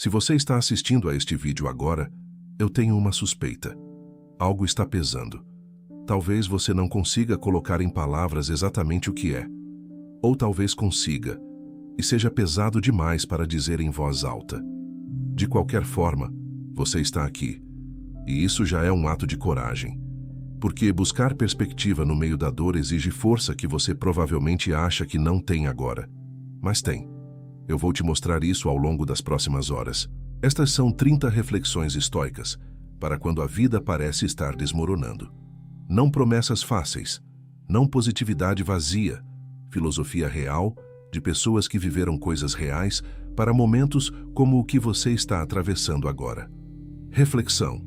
Se você está assistindo a este vídeo agora, eu tenho uma suspeita. Algo está pesando. Talvez você não consiga colocar em palavras exatamente o que é. Ou talvez consiga, e seja pesado demais para dizer em voz alta. De qualquer forma, você está aqui. E isso já é um ato de coragem. Porque buscar perspectiva no meio da dor exige força que você provavelmente acha que não tem agora. Mas tem. Eu vou te mostrar isso ao longo das próximas horas. Estas são 30 reflexões estoicas para quando a vida parece estar desmoronando. Não promessas fáceis, não positividade vazia, filosofia real de pessoas que viveram coisas reais para momentos como o que você está atravessando agora. Reflexão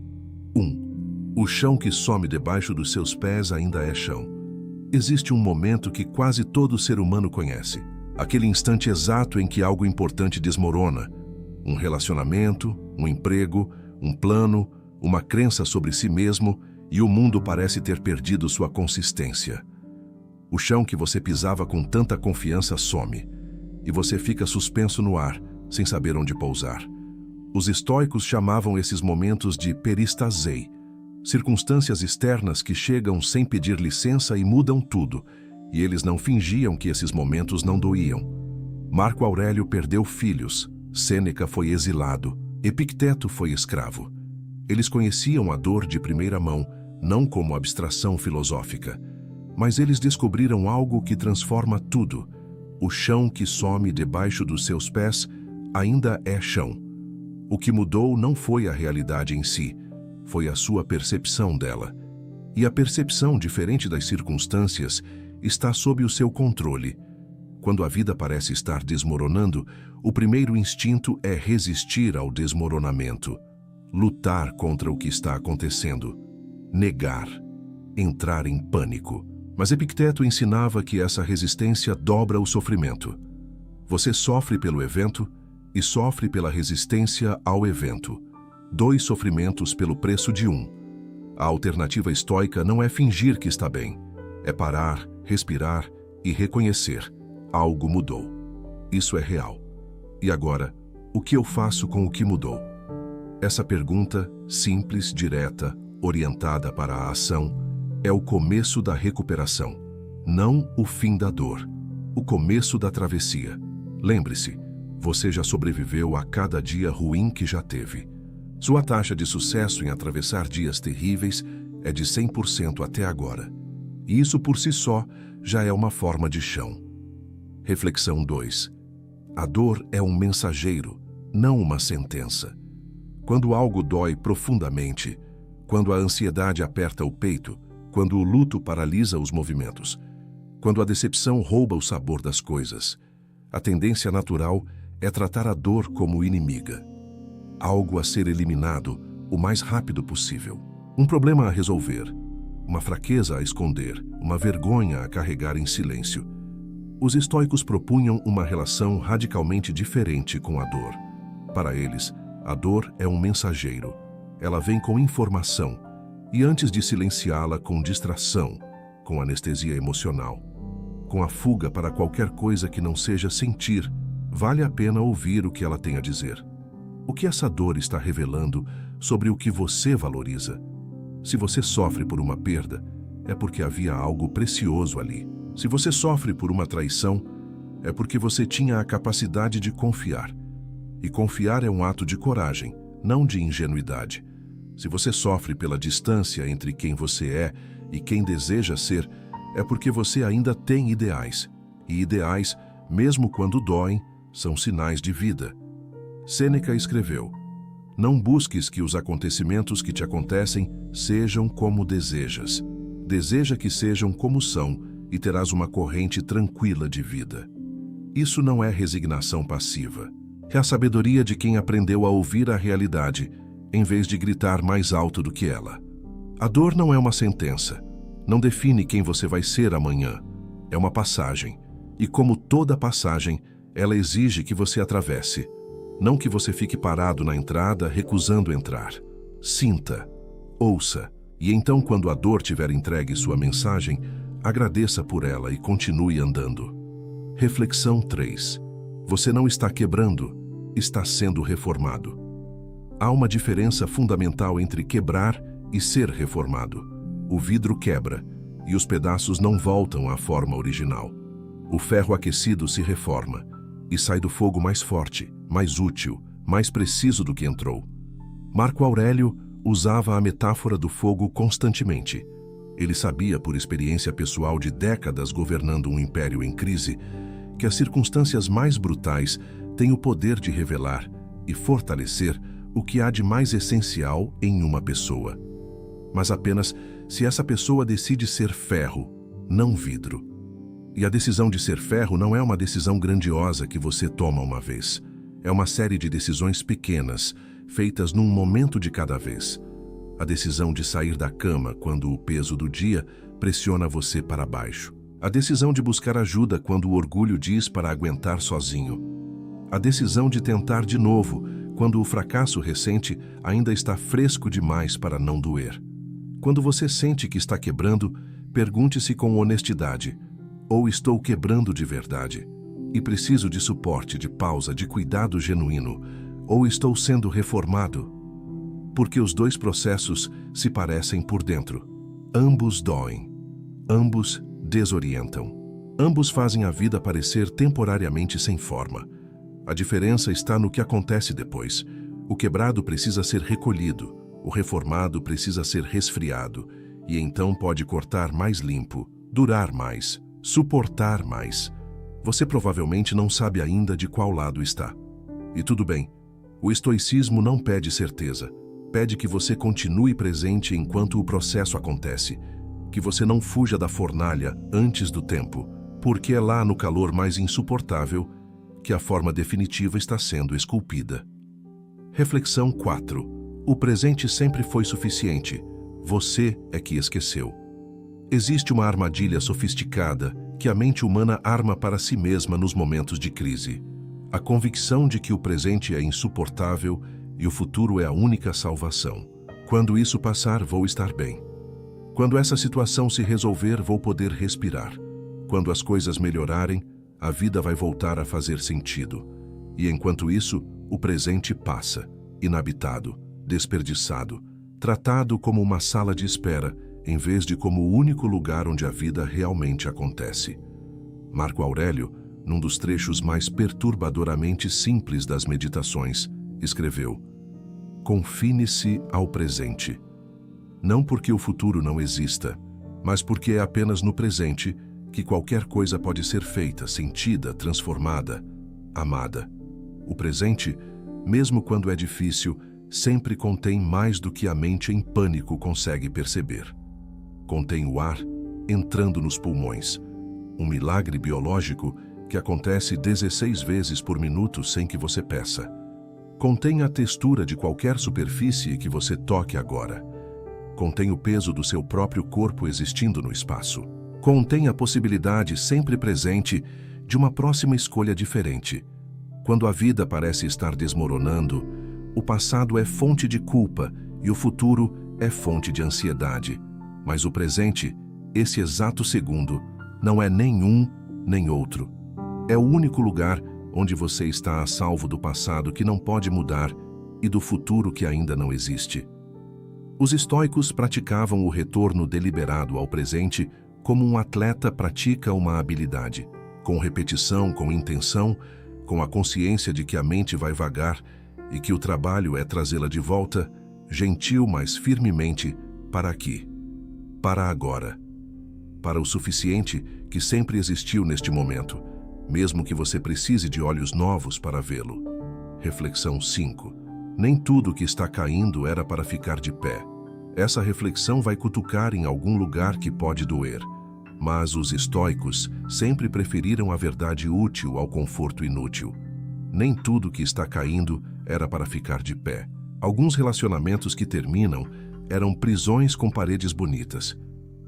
1. O chão que some debaixo dos seus pés ainda é chão. Existe um momento que quase todo ser humano conhece. Aquele instante exato em que algo importante desmorona. Um relacionamento, um emprego, um plano, uma crença sobre si mesmo e o mundo parece ter perdido sua consistência. O chão que você pisava com tanta confiança some e você fica suspenso no ar, sem saber onde pousar. Os estoicos chamavam esses momentos de peristazei, circunstâncias externas que chegam sem pedir licença e mudam tudo, e eles não fingiam que esses momentos não doíam. Marco Aurélio perdeu filhos, Sêneca foi exilado, Epicteto foi escravo. Eles conheciam a dor de primeira mão, não como abstração filosófica, mas eles descobriram algo que transforma tudo. O chão que some debaixo dos seus pés ainda é chão. O que mudou não foi a realidade em si, foi a sua percepção dela. E a percepção, diferente das circunstâncias, está sob o seu controle. Quando a vida parece estar desmoronando, o primeiro instinto é resistir ao desmoronamento, lutar contra o que está acontecendo, negar, entrar em pânico. Mas Epicteto ensinava que essa resistência dobra o sofrimento. Você sofre pelo evento e sofre pela resistência ao evento. 2 sofrimentos pelo preço de 1. A alternativa estoica não é fingir que está bem. É parar, respirar e reconhecer. Algo mudou. Isso é real. E agora, o que eu faço com o que mudou? Essa pergunta, simples, direta, orientada para a ação, é o começo da recuperação, não o fim da dor, o começo da travessia. Lembre-se, você já sobreviveu a cada dia ruim que já teve. Sua taxa de sucesso em atravessar dias terríveis é de 100% até agora. E isso por si só já é uma forma de chão. Reflexão 2. A dor é um mensageiro, não uma sentença. Quando algo dói profundamente, quando a ansiedade aperta o peito, quando o luto paralisa os movimentos, quando a decepção rouba o sabor das coisas, a tendência natural é tratar a dor como inimiga. Algo a ser eliminado o mais rápido possível. Um problema a resolver, uma fraqueza a esconder, uma vergonha a carregar em silêncio. Os estoicos propunham uma relação radicalmente diferente com a dor. Para eles, a dor é um mensageiro. Ela vem com informação, e antes de silenciá-la com distração, com anestesia emocional, com a fuga para qualquer coisa que não seja sentir, vale a pena ouvir o que ela tem a dizer. O que essa dor está revelando sobre o que você valoriza? Se você sofre por uma perda, é porque havia algo precioso ali. Se você sofre por uma traição, é porque você tinha a capacidade de confiar. E confiar é um ato de coragem, não de ingenuidade. Se você sofre pela distância entre quem você é e quem deseja ser, é porque você ainda tem ideais. E ideais, mesmo quando doem, são sinais de vida. Sêneca escreveu: não busques que os acontecimentos que te acontecem sejam como desejas. Deseja que sejam como são e terás uma corrente tranquila de vida. Isso não é resignação passiva. É a sabedoria de quem aprendeu a ouvir a realidade, em vez de gritar mais alto do que ela. A dor não é uma sentença. Não define quem você vai ser amanhã. É uma passagem. E como toda passagem, ela exige que você atravesse. Não que você fique parado na entrada, recusando entrar. Sinta, ouça, e então quando a dor tiver entregue sua mensagem, agradeça por ela e continue andando. Reflexão 3. Você não está quebrando, está sendo reformado. Há uma diferença fundamental entre quebrar e ser reformado. O vidro quebra e os pedaços não voltam à forma original. O ferro aquecido se reforma e sai do fogo mais forte, mais útil, mais preciso do que entrou. Marco Aurélio usava a metáfora do fogo constantemente. Ele sabia, por experiência pessoal de décadas governando um império em crise, que as circunstâncias mais brutais têm o poder de revelar e fortalecer o que há de mais essencial em uma pessoa. Mas apenas se essa pessoa decide ser ferro, não vidro. E a decisão de ser ferro não é uma decisão grandiosa que você toma uma vez. É uma série de decisões pequenas, feitas num momento de cada vez. A decisão de sair da cama quando o peso do dia pressiona você para baixo. A decisão de buscar ajuda quando o orgulho diz para aguentar sozinho. A decisão de tentar de novo quando o fracasso recente ainda está fresco demais para não doer. Quando você sente que está quebrando, pergunte-se com honestidade: ou estou quebrando de verdade? E preciso de suporte, de pausa, de cuidado genuíno, ou estou sendo reformado? Porque os dois processos se parecem por dentro. Ambos doem. Ambos desorientam. Ambos fazem a vida parecer temporariamente sem forma. A diferença está no que acontece depois. O quebrado precisa ser recolhido, o reformado precisa ser resfriado, e então pode cortar mais limpo, durar mais, suportar mais. Você provavelmente não sabe ainda de qual lado está. E tudo bem, o estoicismo não pede certeza. Pede que você continue presente enquanto o processo acontece, que você não fuja da fornalha antes do tempo, porque é lá no calor mais insuportável que a forma definitiva está sendo esculpida. Reflexão 4. O presente sempre foi suficiente. Você é que esqueceu. Existe uma armadilha sofisticada que a mente humana arma para si mesma nos momentos de crise. A convicção de que o presente é insuportável e o futuro é a única salvação. Quando isso passar, vou estar bem. Quando essa situação se resolver, vou poder respirar. Quando as coisas melhorarem, a vida vai voltar a fazer sentido. E enquanto isso, o presente passa, inabitado, desperdiçado, tratado como uma sala de espera, em vez de como o único lugar onde a vida realmente acontece. Marco Aurélio, num dos trechos mais perturbadoramente simples das Meditações, escreveu: confine-se ao presente. Não porque o futuro não exista, mas porque é apenas no presente que qualquer coisa pode ser feita, sentida, transformada, amada. O presente, mesmo quando é difícil, sempre contém mais do que a mente em pânico consegue perceber. Contém o ar entrando nos pulmões, um milagre biológico que acontece 16 vezes por minuto sem que você peça. Contém a textura de qualquer superfície que você toque agora. Contém o peso do seu próprio corpo existindo no espaço. Contém a possibilidade sempre presente de uma próxima escolha diferente. Quando a vida parece estar desmoronando, o passado é fonte de culpa e o futuro é fonte de ansiedade. Mas o presente, esse exato segundo, não é nem um nem outro. É o único lugar onde você está a salvo do passado que não pode mudar e do futuro que ainda não existe. Os estoicos praticavam o retorno deliberado ao presente como um atleta pratica uma habilidade, com repetição, com intenção, com a consciência de que a mente vai vagar e que o trabalho é trazê-la de volta, gentil, mas firmemente, para aqui, para agora, para o suficiente que sempre existiu neste momento, mesmo que você precise de olhos novos para vê-lo. Reflexão 5. Nem tudo que está caindo era para ficar de pé. Essa reflexão vai cutucar em algum lugar que pode doer. Mas os estoicos sempre preferiram a verdade útil ao conforto inútil. Nem tudo que está caindo era para ficar de pé. Alguns relacionamentos que terminam eram prisões com paredes bonitas.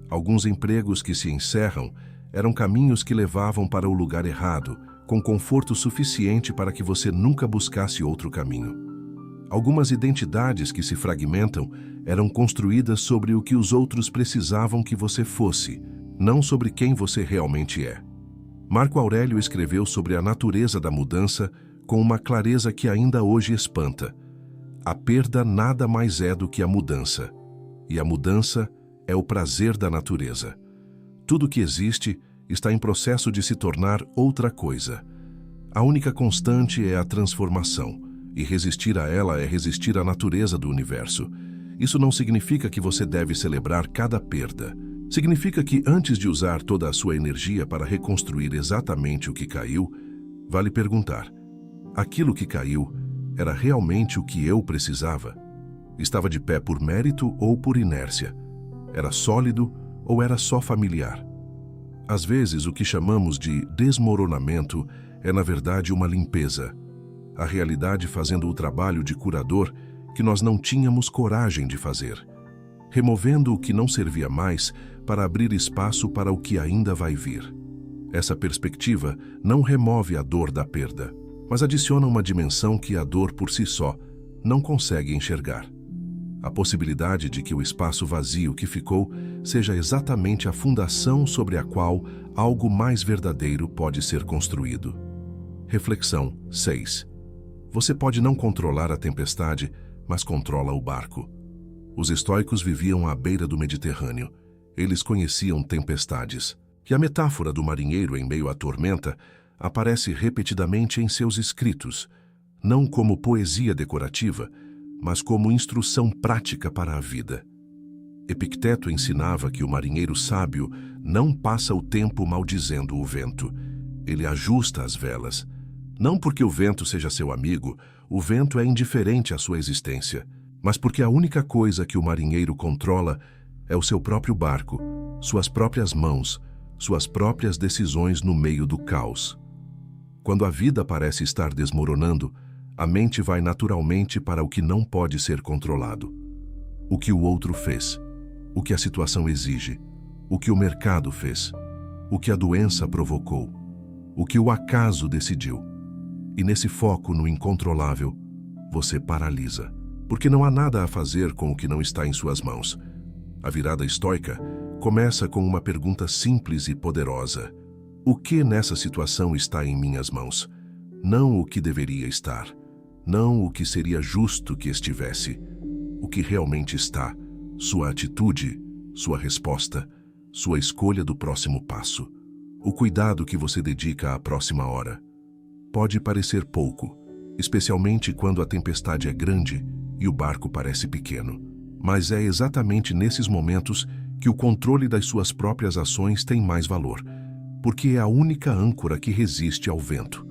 Alguns empregos que se encerram eram caminhos que levavam para o lugar errado, com conforto suficiente para que você nunca buscasse outro caminho. Algumas identidades que se fragmentam eram construídas sobre o que os outros precisavam que você fosse, não sobre quem você realmente é. Marco Aurélio escreveu sobre a natureza da mudança com uma clareza que ainda hoje espanta. A perda nada mais é do que a mudança. E a mudança é o prazer da natureza. Tudo que existe está em processo de se tornar outra coisa. A única constante é a transformação, e resistir a ela é resistir à natureza do universo. Isso não significa que você deve celebrar cada perda. Significa que antes de usar toda a sua energia para reconstruir exatamente o que caiu, vale perguntar: aquilo que caiu era realmente o que eu precisava? Estava de pé por mérito ou por inércia? Era sólido ou era só familiar? Às vezes, o que chamamos de desmoronamento é, na verdade, uma limpeza. A realidade fazendo o trabalho de curador que nós não tínhamos coragem de fazer, removendo o que não servia mais para abrir espaço para o que ainda vai vir. Essa perspectiva não remove a dor da perda, mas adiciona uma dimensão que a dor por si só não consegue enxergar. A possibilidade de que o espaço vazio que ficou seja exatamente a fundação sobre a qual algo mais verdadeiro pode ser construído. Reflexão 6. Você pode não controlar a tempestade, mas controla o barco. Os estoicos viviam à beira do Mediterrâneo. Eles conheciam tempestades. E a metáfora do marinheiro em meio à tormenta aparece repetidamente em seus escritos, não como poesia decorativa, mas como instrução prática para a vida. Epicteto ensinava que o marinheiro sábio não passa o tempo maldizendo o vento. Ele ajusta as velas. Não porque o vento seja seu amigo, o vento é indiferente à sua existência, mas porque a única coisa que o marinheiro controla é o seu próprio barco, suas próprias mãos, suas próprias decisões no meio do caos. Quando a vida parece estar desmoronando, a mente vai naturalmente para o que não pode ser controlado. O que o outro fez, o que a situação exige, o que o mercado fez, o que a doença provocou, o que o acaso decidiu. E nesse foco no incontrolável, você paralisa, porque não há nada a fazer com o que não está em suas mãos. A virada estoica começa com uma pergunta simples e poderosa: o que nessa situação está em minhas mãos? Não o que deveria estar. Não o que seria justo que estivesse. O que realmente está, sua atitude, sua resposta, sua escolha do próximo passo, o cuidado que você dedica à próxima hora. Pode parecer pouco, especialmente quando a tempestade é grande e o barco parece pequeno, mas é exatamente nesses momentos que o controle das suas próprias ações tem mais valor, porque é a única âncora que resiste ao vento.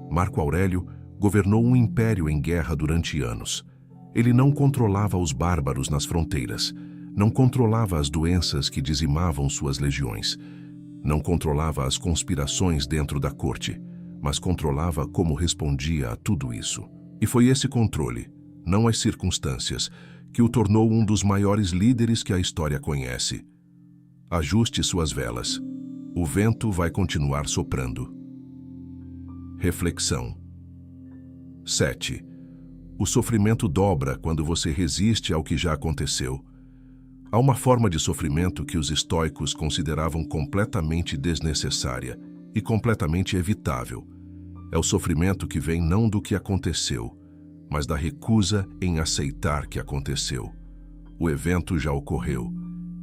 Marco Aurélio governou um império em guerra durante anos. Ele não controlava os bárbaros nas fronteiras, não controlava as doenças que dizimavam suas legiões, não controlava as conspirações dentro da corte, mas controlava como respondia a tudo isso. E foi esse controle, não as circunstâncias, que o tornou um dos maiores líderes que a história conhece. Ajuste suas velas. O vento vai continuar soprando. Reflexão 7. O sofrimento dobra quando você resiste ao que já aconteceu. Há uma forma de sofrimento que os estoicos consideravam completamente desnecessária e completamente evitável. É o sofrimento que vem não do que aconteceu, mas da recusa em aceitar que aconteceu. O evento já ocorreu.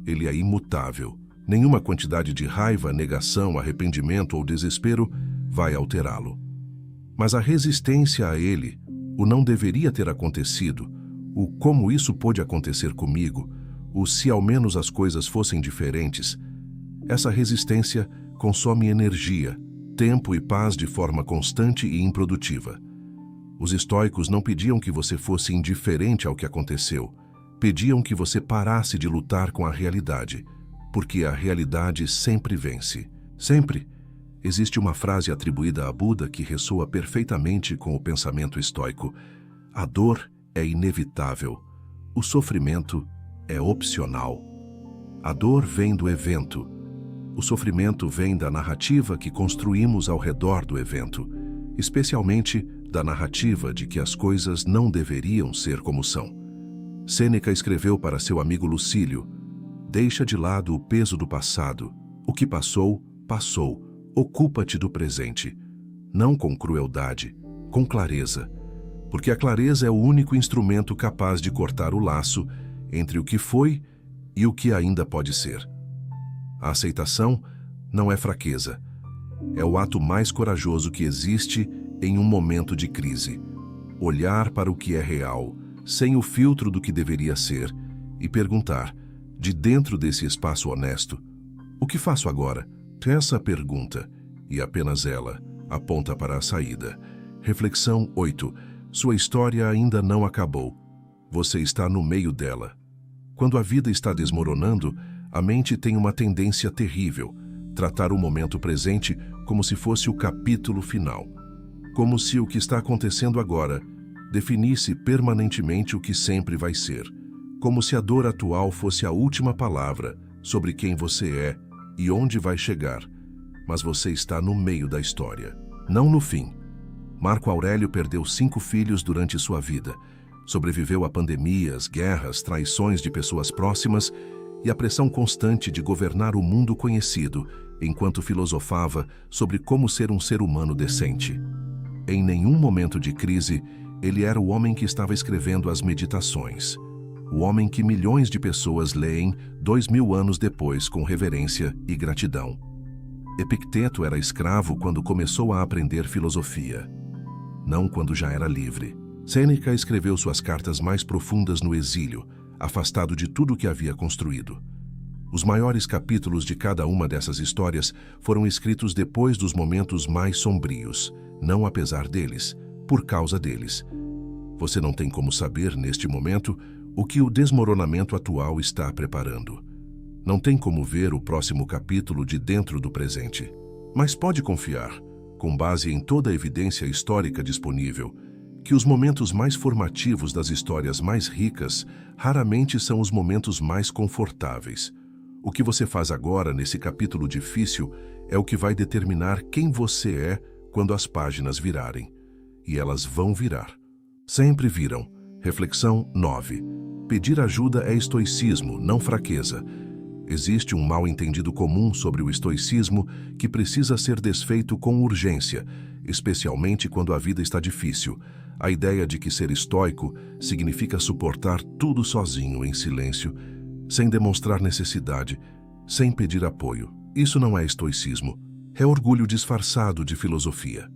Ele é imutável. Nenhuma quantidade de raiva, negação, arrependimento ou desespero vai alterá-lo. Mas a resistência a ele, o não deveria ter acontecido, o como isso pôde acontecer comigo, o se ao menos as coisas fossem diferentes, essa resistência consome energia, tempo e paz de forma constante e improdutiva. Os estoicos não pediam que você fosse indiferente ao que aconteceu, pediam que você parasse de lutar com a realidade, porque a realidade sempre vence. Sempre. Existe uma frase atribuída a Buda que ressoa perfeitamente com o pensamento estoico: a dor é inevitável, o sofrimento é opcional. A dor vem do evento, o sofrimento vem da narrativa que construímos ao redor do evento, especialmente da narrativa de que as coisas não deveriam ser como são. Sêneca escreveu para seu amigo Lucílio: deixa de lado o peso do passado, o que passou, passou. Ocupa-te do presente, não com crueldade, com clareza, porque a clareza é o único instrumento capaz de cortar o laço entre o que foi e o que ainda pode ser. A aceitação não é fraqueza, é o ato mais corajoso que existe em um momento de crise. Olhar para o que é real, sem o filtro do que deveria ser, e perguntar, de dentro desse espaço honesto, o que faço agora? Essa pergunta, e apenas ela, aponta para a saída. Reflexão 8. Sua história ainda não acabou. Você está no meio dela. Quando a vida está desmoronando, a mente tem uma tendência terrível, tratar o momento presente como se fosse o capítulo final. Como se o que está acontecendo agora definisse permanentemente o que sempre vai ser. Como se a dor atual fosse a última palavra sobre quem você é e onde vai chegar. Mas você está no meio da história, não no fim. Marco Aurélio perdeu 5 filhos durante sua vida. Sobreviveu a pandemias, guerras, traições de pessoas próximas e a pressão constante de governar o mundo conhecido, enquanto filosofava sobre como ser um ser humano decente. Em nenhum momento de crise, ele era o homem que estava escrevendo as Meditações. O homem que milhões de pessoas leem 2000 anos depois com reverência e gratidão. Epicteto era escravo quando começou a aprender filosofia, não quando já era livre. Sêneca escreveu suas cartas mais profundas no exílio, afastado de tudo o que havia construído. Os maiores capítulos de cada uma dessas histórias foram escritos depois dos momentos mais sombrios, não apesar deles, por causa deles. Você não tem como saber, neste momento, o que o desmoronamento atual está preparando. Não tem como ver o próximo capítulo de dentro do presente. Mas pode confiar, com base em toda a evidência histórica disponível, que os momentos mais formativos das histórias mais ricas raramente são os momentos mais confortáveis. O que você faz agora nesse capítulo difícil é o que vai determinar quem você é quando as páginas virarem. E elas vão virar. Sempre viram. Reflexão 9. Pedir ajuda é estoicismo, não fraqueza. Existe um mal-entendido comum sobre o estoicismo que precisa ser desfeito com urgência, especialmente quando a vida está difícil. A ideia de que ser estoico significa suportar tudo sozinho, em silêncio, sem demonstrar necessidade, sem pedir apoio. Isso não é estoicismo, é orgulho disfarçado de filosofia.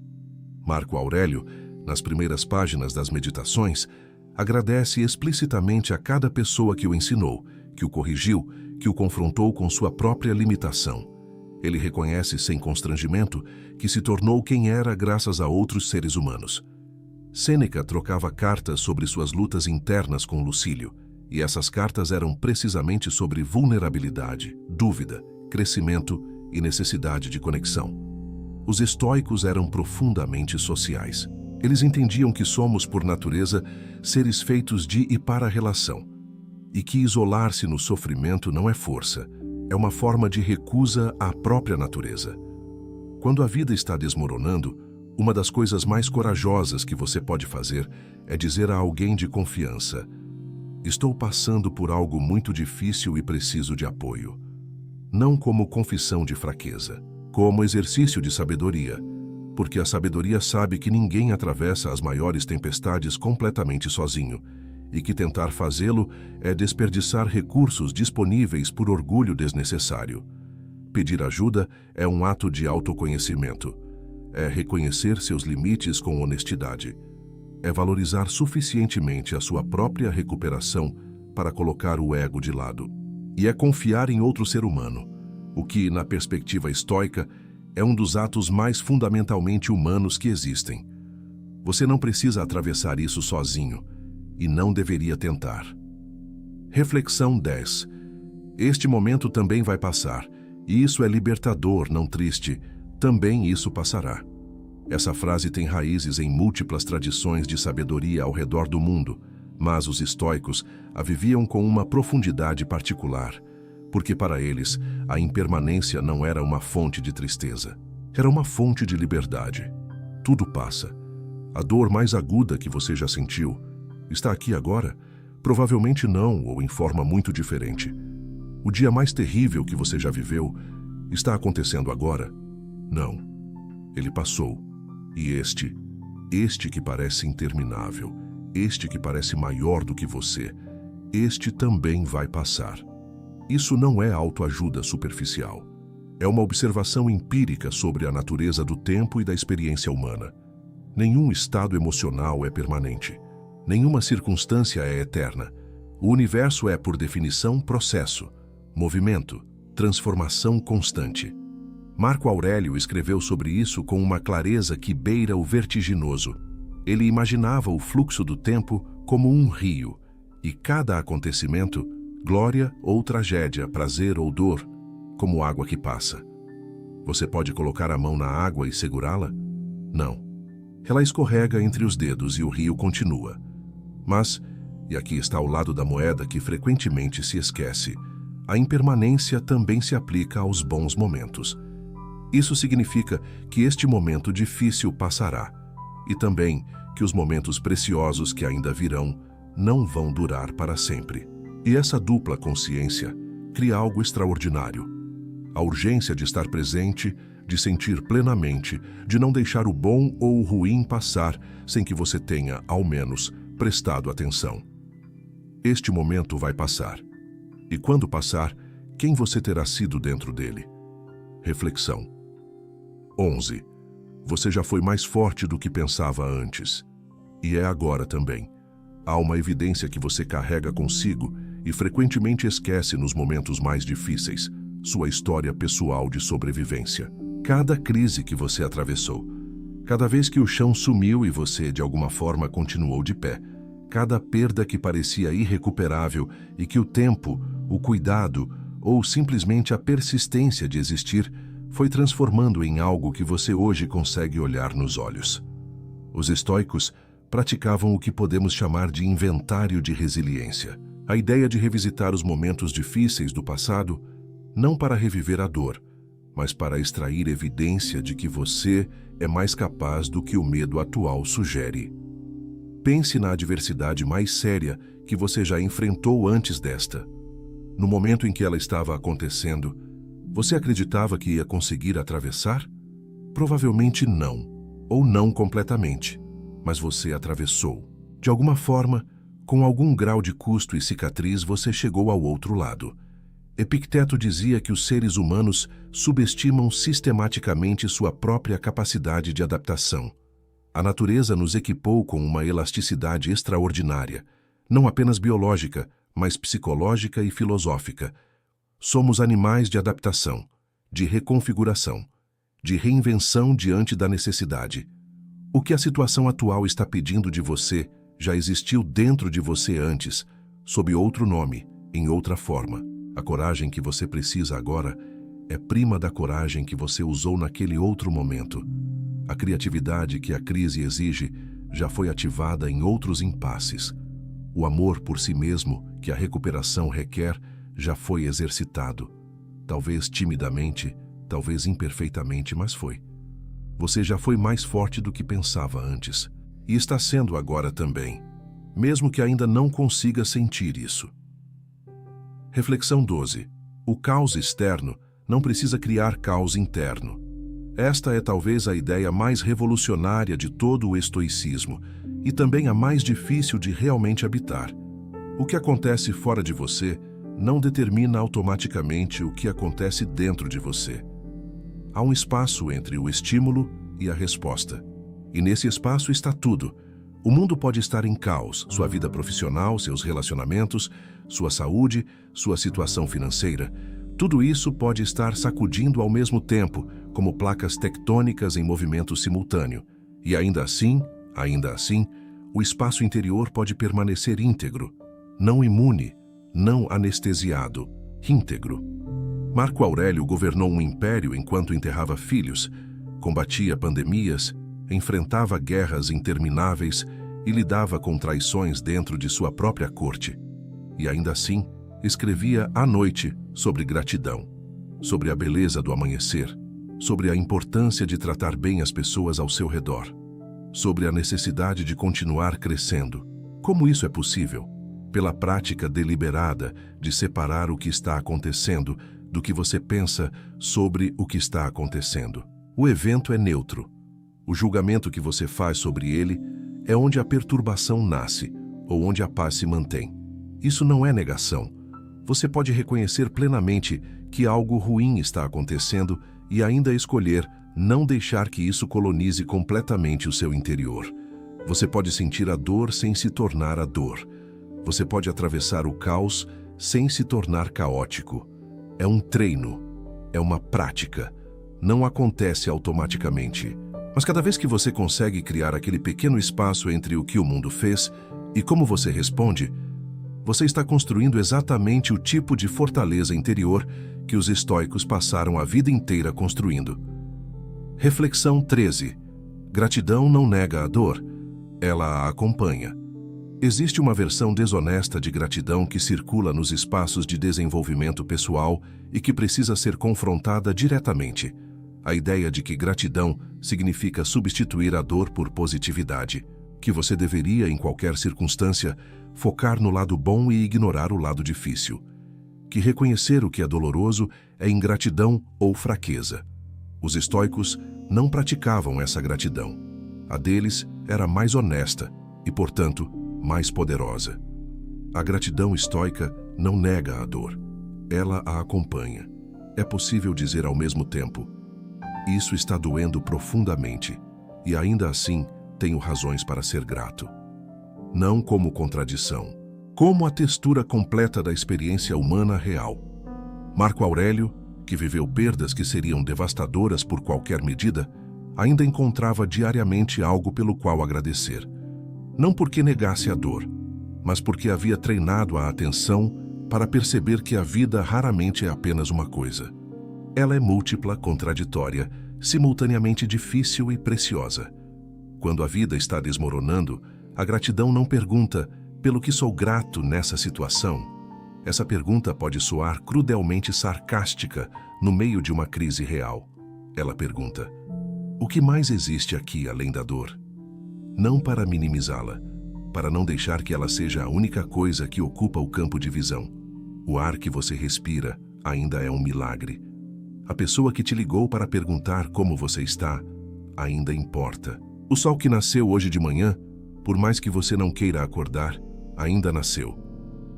Marco Aurélio, nas primeiras páginas das Meditações, agradece explicitamente a cada pessoa que o ensinou, que o corrigiu, que o confrontou com sua própria limitação. Ele reconhece sem constrangimento que se tornou quem era graças a outros seres humanos. Sêneca trocava cartas sobre suas lutas internas com Lucílio, e essas cartas eram precisamente sobre vulnerabilidade, dúvida, crescimento e necessidade de conexão. Os estoicos eram profundamente sociais. Eles entendiam que somos, por natureza, seres feitos de e para a relação, e que isolar-se no sofrimento não é força, é uma forma de recusa à própria natureza. Quando a vida está desmoronando, uma das coisas mais corajosas que você pode fazer é dizer a alguém de confiança: estou passando por algo muito difícil e preciso de apoio. Não como confissão de fraqueza, como exercício de sabedoria, porque a sabedoria sabe que ninguém atravessa as maiores tempestades completamente sozinho, e que tentar fazê-lo é desperdiçar recursos disponíveis por orgulho desnecessário. Pedir ajuda é um ato de autoconhecimento. É reconhecer seus limites com honestidade. É valorizar suficientemente a sua própria recuperação para colocar o ego de lado. E é confiar em outro ser humano, o que, na perspectiva estoica, é um dos atos mais fundamentalmente humanos que existem. Você não precisa atravessar isso sozinho, e não deveria tentar. Reflexão 10. Este momento também vai passar, e isso é libertador, não triste. Também isso passará. Essa frase tem raízes em múltiplas tradições de sabedoria ao redor do mundo, mas os estoicos a viviam com uma profundidade particular, porque para eles a impermanência não era uma fonte de tristeza, era uma fonte de liberdade. Tudo passa. A dor mais aguda que você já sentiu está aqui agora? Provavelmente não, ou em forma muito diferente. O dia mais terrível que você já viveu está acontecendo agora? Não. Ele passou. E este este que parece interminável, este que parece maior do que você, este também vai passar. Isso não é autoajuda superficial. É uma observação empírica sobre a natureza do tempo e da experiência humana. Nenhum estado emocional é permanente. Nenhuma circunstância é eterna. O universo é, por definição, processo, movimento, transformação constante. Marco Aurélio escreveu sobre isso com uma clareza que beira o vertiginoso. Ele imaginava o fluxo do tempo como um rio, e cada acontecimento, glória ou tragédia, prazer ou dor, como água que passa. Você pode colocar a mão na água e segurá-la? Não. Ela escorrega entre os dedos e o rio continua. Mas, e aqui está o lado da moeda que frequentemente se esquece, a impermanência também se aplica aos bons momentos. Isso significa que este momento difícil passará, e também que os momentos preciosos que ainda virão não vão durar para sempre. E essa dupla consciência cria algo extraordinário. A urgência de estar presente, de sentir plenamente, de não deixar o bom ou o ruim passar sem que você tenha, ao menos, prestado atenção. Este momento vai passar. E quando passar, quem você terá sido dentro dele? Reflexão. 11. Você já foi mais forte do que pensava antes. E é agora também. Há uma evidência que você carrega consigo e frequentemente esquece nos momentos mais difíceis, sua história pessoal de sobrevivência. Cada crise que você atravessou, cada vez que o chão sumiu e você, de alguma forma, continuou de pé, cada perda que parecia irrecuperável e que o tempo, o cuidado ou simplesmente a persistência de existir foi transformando em algo que você hoje consegue olhar nos olhos. Os estoicos praticavam o que podemos chamar de inventário de resiliência, a ideia de revisitar os momentos difíceis do passado, não para reviver a dor, mas para extrair evidência de que você é mais capaz do que o medo atual sugere. Pense na adversidade mais séria que você já enfrentou antes desta. No momento em que ela estava acontecendo, você acreditava que ia conseguir atravessar? Provavelmente não, ou não completamente, mas você atravessou. De alguma forma, com algum grau de custo e cicatriz, você chegou ao outro lado. Epicteto dizia que os seres humanos subestimam sistematicamente sua própria capacidade de adaptação. A natureza nos equipou com uma elasticidade extraordinária, não apenas biológica, mas psicológica e filosófica. Somos animais de adaptação, de reconfiguração, de reinvenção diante da necessidade. O que a situação atual está pedindo de você já existiu dentro de você antes, sob outro nome, em outra forma. A coragem que você precisa agora é prima da coragem que você usou naquele outro momento. A criatividade que a crise exige já foi ativada em outros impasses. O amor por si mesmo que a recuperação requer já foi exercitado. Talvez timidamente, talvez imperfeitamente, mas foi. Você já foi mais forte do que pensava antes. E está sendo agora também, mesmo que ainda não consiga sentir isso. Reflexão 12. O caos externo não precisa criar caos interno. Esta é talvez a ideia mais revolucionária de todo o estoicismo e também a mais difícil de realmente habitar. O que acontece fora de você não determina automaticamente o que acontece dentro de você. Há um espaço entre o estímulo e a resposta. E nesse espaço está tudo. O mundo pode estar em caos, sua vida profissional, seus relacionamentos, sua saúde, sua situação financeira. Tudo isso pode estar sacudindo ao mesmo tempo, como placas tectônicas em movimento simultâneo. E ainda assim, o espaço interior pode permanecer íntegro, não imune, não anestesiado, íntegro. Marco Aurélio governou um império enquanto enterrava filhos, combatia pandemias, enfrentava guerras intermináveis e lidava com traições dentro de sua própria corte. E ainda assim, escrevia à noite sobre gratidão, sobre a beleza do amanhecer, sobre a importância de tratar bem as pessoas ao seu redor, sobre a necessidade de continuar crescendo. Como isso é possível? Pela prática deliberada de separar o que está acontecendo do que você pensa sobre o que está acontecendo. O evento é neutro. O julgamento que você faz sobre ele é onde a perturbação nasce, ou onde a paz se mantém. Isso não é negação. Você pode reconhecer plenamente que algo ruim está acontecendo e ainda escolher não deixar que isso colonize completamente o seu interior. Você pode sentir a dor sem se tornar a dor. Você pode atravessar o caos sem se tornar caótico. É um treino, é uma prática. Não acontece automaticamente. Mas cada vez que você consegue criar aquele pequeno espaço entre o que o mundo fez e como você responde, você está construindo exatamente o tipo de fortaleza interior que os estoicos passaram a vida inteira construindo. Reflexão 13. Gratidão não nega a dor, ela a acompanha. Existe uma versão desonesta de gratidão que circula nos espaços de desenvolvimento pessoal e que precisa ser confrontada diretamente. A ideia de que gratidão significa substituir a dor por positividade, que você deveria, em qualquer circunstância, focar no lado bom e ignorar o lado difícil. Que reconhecer o que é doloroso é ingratidão ou fraqueza. Os estoicos não praticavam essa gratidão. A deles era mais honesta e, portanto, mais poderosa. A gratidão estoica não nega a dor. Ela a acompanha. É possível dizer ao mesmo tempo: isso está doendo profundamente, e ainda assim tenho razões para ser grato. Não como contradição, como a textura completa da experiência humana real. Marco Aurélio, que viveu perdas que seriam devastadoras por qualquer medida, ainda encontrava diariamente algo pelo qual agradecer. Não porque negasse a dor, mas porque havia treinado a atenção para perceber que a vida raramente é apenas uma coisa. Ela é múltipla, contraditória, simultaneamente difícil e preciosa. Quando a vida está desmoronando, a gratidão não pergunta pelo que sou grato nessa situação. Essa pergunta pode soar crudelmente sarcástica no meio de uma crise real. Ela pergunta: o que mais existe aqui além da dor? Não para minimizá-la, para não deixar que ela seja a única coisa que ocupa o campo de visão. O ar que você respira ainda é um milagre. A pessoa que te ligou para perguntar como você está ainda importa. O sol que nasceu hoje de manhã, por mais que você não queira acordar, ainda nasceu.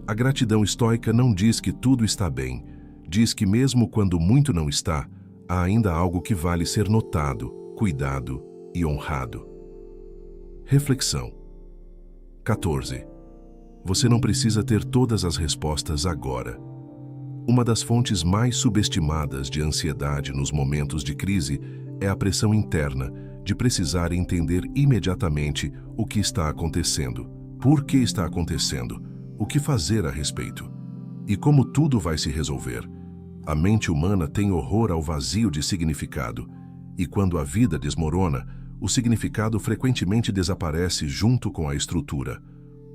A gratidão estoica não diz que tudo está bem, diz que mesmo quando muito não está, há ainda algo que vale ser notado, cuidado e honrado. Reflexão 14. Você não precisa ter todas as respostas agora. Uma das fontes mais subestimadas de ansiedade nos momentos de crise é a pressão interna de precisar entender imediatamente o que está acontecendo, por que está acontecendo, o que fazer a respeito e como tudo vai se resolver. A mente humana tem horror ao vazio de significado, e quando a vida desmorona, o significado frequentemente desaparece junto com a estrutura.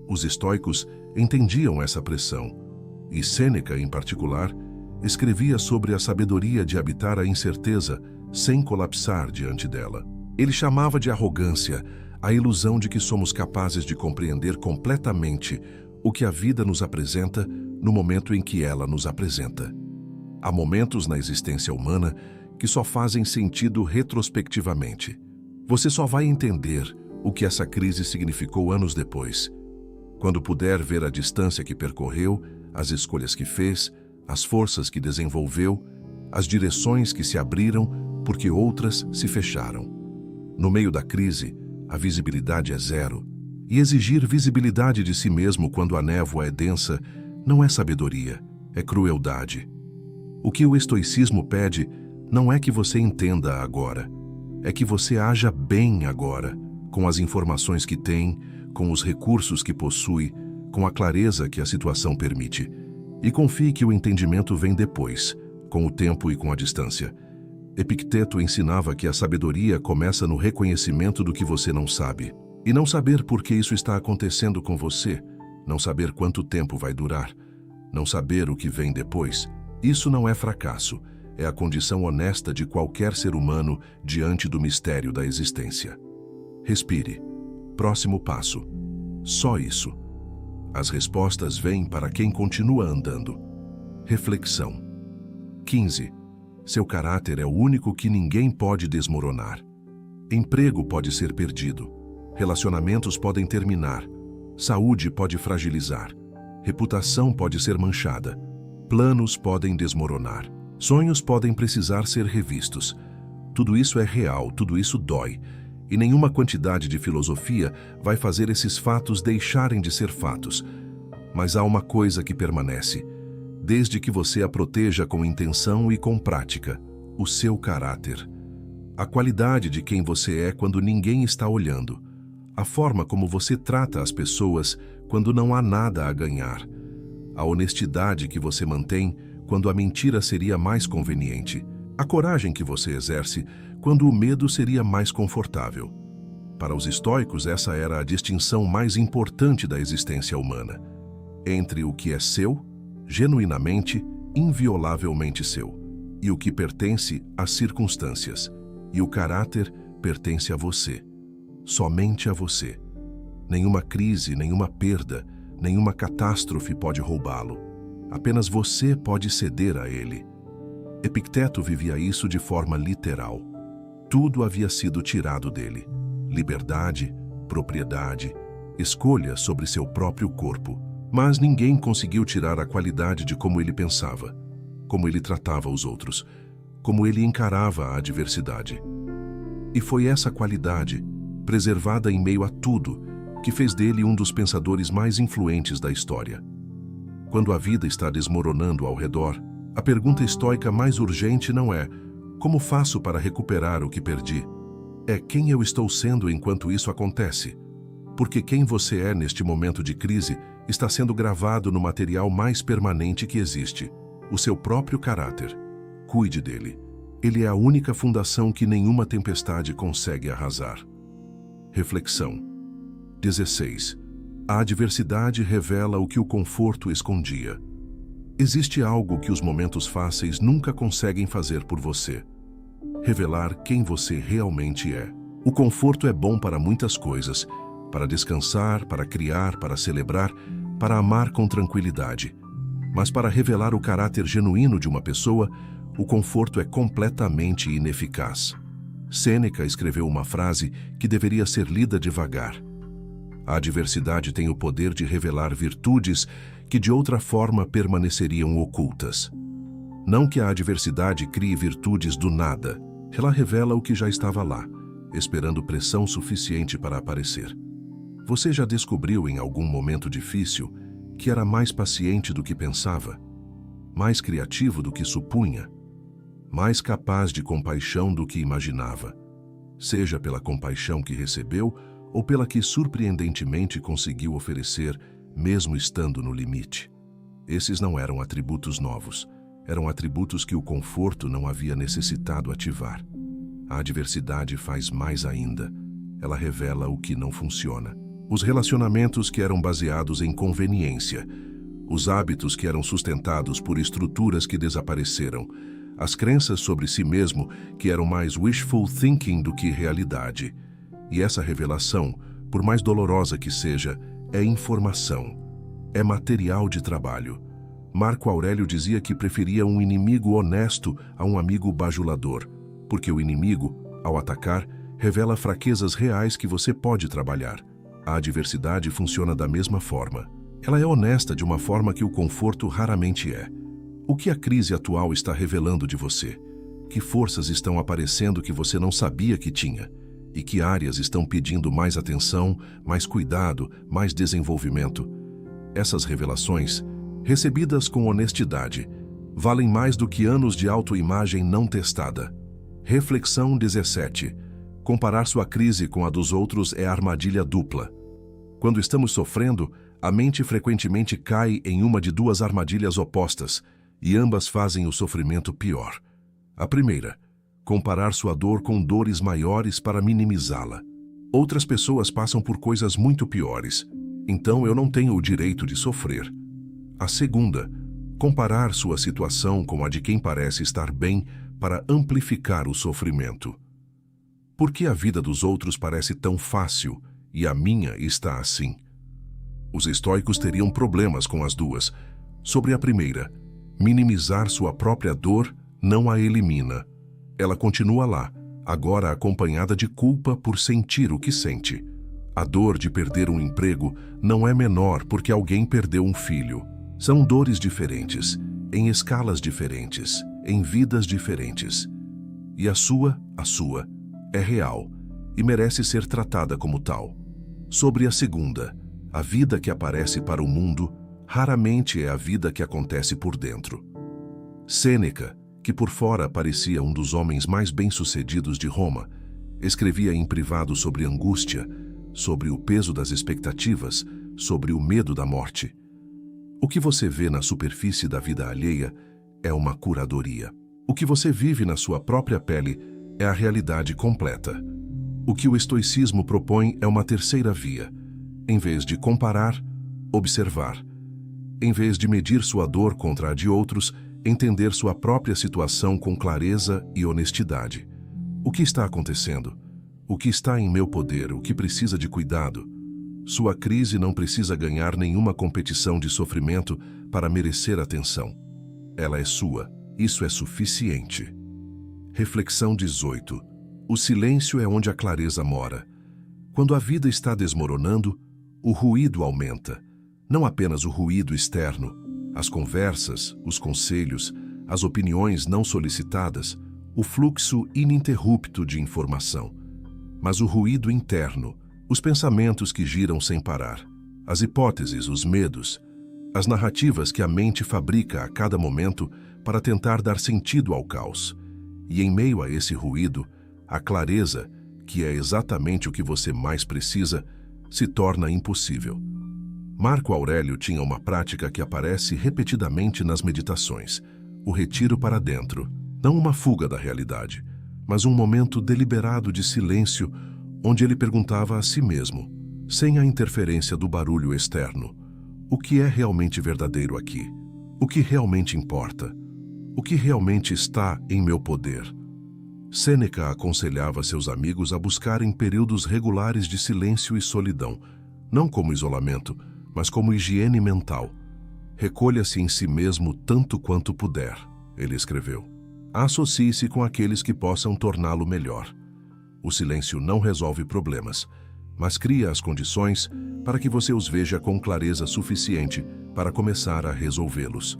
Os estoicos entendiam essa pressão, e Sêneca, em particular, escrevia sobre a sabedoria de habitar a incerteza sem colapsar diante dela. Ele chamava de arrogância a ilusão de que somos capazes de compreender completamente o que a vida nos apresenta no momento em que ela nos apresenta. Há momentos na existência humana que só fazem sentido retrospectivamente. Você só vai entender o que essa crise significou anos depois, quando puder ver a distância que percorreu, as escolhas que fez, as forças que desenvolveu, as direções que se abriram porque outras se fecharam. No meio da crise, a visibilidade é zero, e exigir visibilidade de si mesmo quando a névoa é densa não é sabedoria, é crueldade. O que o estoicismo pede não é que você entenda agora, é que você haja bem agora, com as informações que tem, com os recursos que possui, com a clareza que a situação permite. E confie que o entendimento vem depois, com o tempo e com a distância. Epicteto ensinava que a sabedoria começa no reconhecimento do que você não sabe. E não saber por que isso está acontecendo com você, não saber quanto tempo vai durar, não saber o que vem depois, isso não é fracasso, é a condição honesta de qualquer ser humano diante do mistério da existência. Respire. Próximo passo. Só isso. As respostas vêm para quem continua andando. Reflexão 15. Seu caráter é o único que ninguém pode desmoronar. Emprego pode ser perdido. Relacionamentos podem terminar. Saúde pode fragilizar. Reputação pode ser manchada. Planos podem desmoronar. Sonhos podem precisar ser revistos. Tudo isso é real, tudo isso dói. E nenhuma quantidade de filosofia vai fazer esses fatos deixarem de ser fatos. Mas há uma coisa que permanece, desde que você a proteja com intenção e com prática: o seu caráter. A qualidade de quem você é quando ninguém está olhando. A forma como você trata as pessoas quando não há nada a ganhar. A honestidade que você mantém quando a mentira seria mais conveniente. A coragem que você exerce quando o medo seria mais confortável. Para os estoicos, essa era a distinção mais importante da existência humana. Entre o que é seu, genuinamente, inviolavelmente seu, e o que pertence às circunstâncias. E o caráter pertence a você. Somente a você. Nenhuma crise, nenhuma perda, nenhuma catástrofe pode roubá-lo. Apenas você pode ceder a ele. Epicteto vivia isso de forma literal. Tudo havia sido tirado dele. Liberdade, propriedade, escolha sobre seu próprio corpo. Mas ninguém conseguiu tirar a qualidade de como ele pensava, como ele tratava os outros, como ele encarava a adversidade. E foi essa qualidade, preservada em meio a tudo, que fez dele um dos pensadores mais influentes da história. Quando a vida está desmoronando ao redor, a pergunta estoica mais urgente não é: como faço para recuperar o que perdi? É: quem eu estou sendo enquanto isso acontece? Porque quem você é neste momento de crise está sendo gravado no material mais permanente que existe, o seu próprio caráter. Cuide dele. Ele é a única fundação que nenhuma tempestade consegue arrasar. Reflexão. 16. A adversidade revela o que o conforto escondia. Existe algo que os momentos fáceis nunca conseguem fazer por você: revelar quem você realmente é. O conforto é bom para muitas coisas: para descansar, para criar, para celebrar, para amar com tranquilidade. Mas para revelar o caráter genuíno de uma pessoa, o conforto é completamente ineficaz. Sêneca escreveu uma frase que deveria ser lida devagar: a adversidade tem o poder de revelar virtudes que de outra forma permaneceriam ocultas. Não que a adversidade crie virtudes do nada. Ela revela o que já estava lá, esperando pressão suficiente para aparecer. Você já descobriu em algum momento difícil que era mais paciente do que pensava, mais criativo do que supunha, mais capaz de compaixão do que imaginava, seja pela compaixão que recebeu ou pela que surpreendentemente conseguiu oferecer, mesmo estando no limite? Esses não eram atributos novos, eram atributos que o conforto não havia necessitado ativar. A adversidade faz mais ainda. Ela revela o que não funciona. Os relacionamentos que eram baseados em conveniência, os hábitos que eram sustentados por estruturas que desapareceram, as crenças sobre si mesmo que eram mais wishful thinking do que realidade. E essa revelação, por mais dolorosa que seja, é informação, é material de trabalho. Marco Aurélio dizia que preferia um inimigo honesto a um amigo bajulador, porque o inimigo, ao atacar, revela fraquezas reais que você pode trabalhar. A adversidade funciona da mesma forma. Ela é honesta de uma forma que o conforto raramente é. O que a crise atual está revelando de você? Que forças estão aparecendo que você não sabia que tinha? E que áreas estão pedindo mais atenção, mais cuidado, mais desenvolvimento? Essas revelações, recebidas com honestidade, valem mais do que anos de autoimagem não testada. Reflexão 17. Comparar sua crise com a dos outros é armadilha dupla. Quando estamos sofrendo, a mente frequentemente cai em uma de duas armadilhas opostas, e ambas fazem o sofrimento pior. A primeira: comparar sua dor com dores maiores para minimizá-la. Outras pessoas passam por coisas muito piores, então eu não tenho o direito de sofrer. A segunda: comparar sua situação com a de quem parece estar bem para amplificar o sofrimento. Por que a vida dos outros parece tão fácil e a minha está assim? Os estoicos teriam problemas com as duas. Sobre a primeira, minimizar sua própria dor não a elimina. Ela continua lá, agora acompanhada de culpa por sentir o que sente. A dor de perder um emprego não é menor porque alguém perdeu um filho. São dores diferentes, em escalas diferentes, em vidas diferentes. E a sua, é real e merece ser tratada como tal. Sobre a segunda, a vida que aparece para o mundo raramente é a vida que acontece por dentro. Sêneca, que por fora parecia um dos homens mais bem-sucedidos de Roma, escrevia em privado sobre angústia, sobre o peso das expectativas, sobre o medo da morte. O que você vê na superfície da vida alheia é uma curadoria. O que você vive na sua própria pele é a realidade completa. O que o estoicismo propõe é uma terceira via. Em vez de comparar, observar. Em vez de medir sua dor contra a de outros, entender sua própria situação com clareza e honestidade. O que está acontecendo? O que está em meu poder? O que precisa de cuidado? Sua crise não precisa ganhar nenhuma competição de sofrimento para merecer atenção. Ela é sua. Isso é suficiente. Reflexão 18. O silêncio é onde a clareza mora. Quando a vida está desmoronando, o ruído aumenta. Não apenas o ruído externo, as conversas, os conselhos, as opiniões não solicitadas, o fluxo ininterrupto de informação, mas o ruído interno, os pensamentos que giram sem parar, as hipóteses, os medos, as narrativas que a mente fabrica a cada momento para tentar dar sentido ao caos. E em meio a esse ruído, a clareza, que é exatamente o que você mais precisa, se torna impossível. Marco Aurélio tinha uma prática que aparece repetidamente nas meditações, o retiro para dentro, não uma fuga da realidade, mas um momento deliberado de silêncio onde ele perguntava a si mesmo, sem a interferência do barulho externo, o que é realmente verdadeiro aqui? O que realmente importa? O que realmente está em meu poder? Sêneca aconselhava seus amigos a buscarem períodos regulares de silêncio e solidão, não como isolamento, mas como higiene mental. Recolha-se em si mesmo tanto quanto puder, ele escreveu. Associe-se com aqueles que possam torná-lo melhor. O silêncio não resolve problemas, mas cria as condições para que você os veja com clareza suficiente para começar a resolvê-los.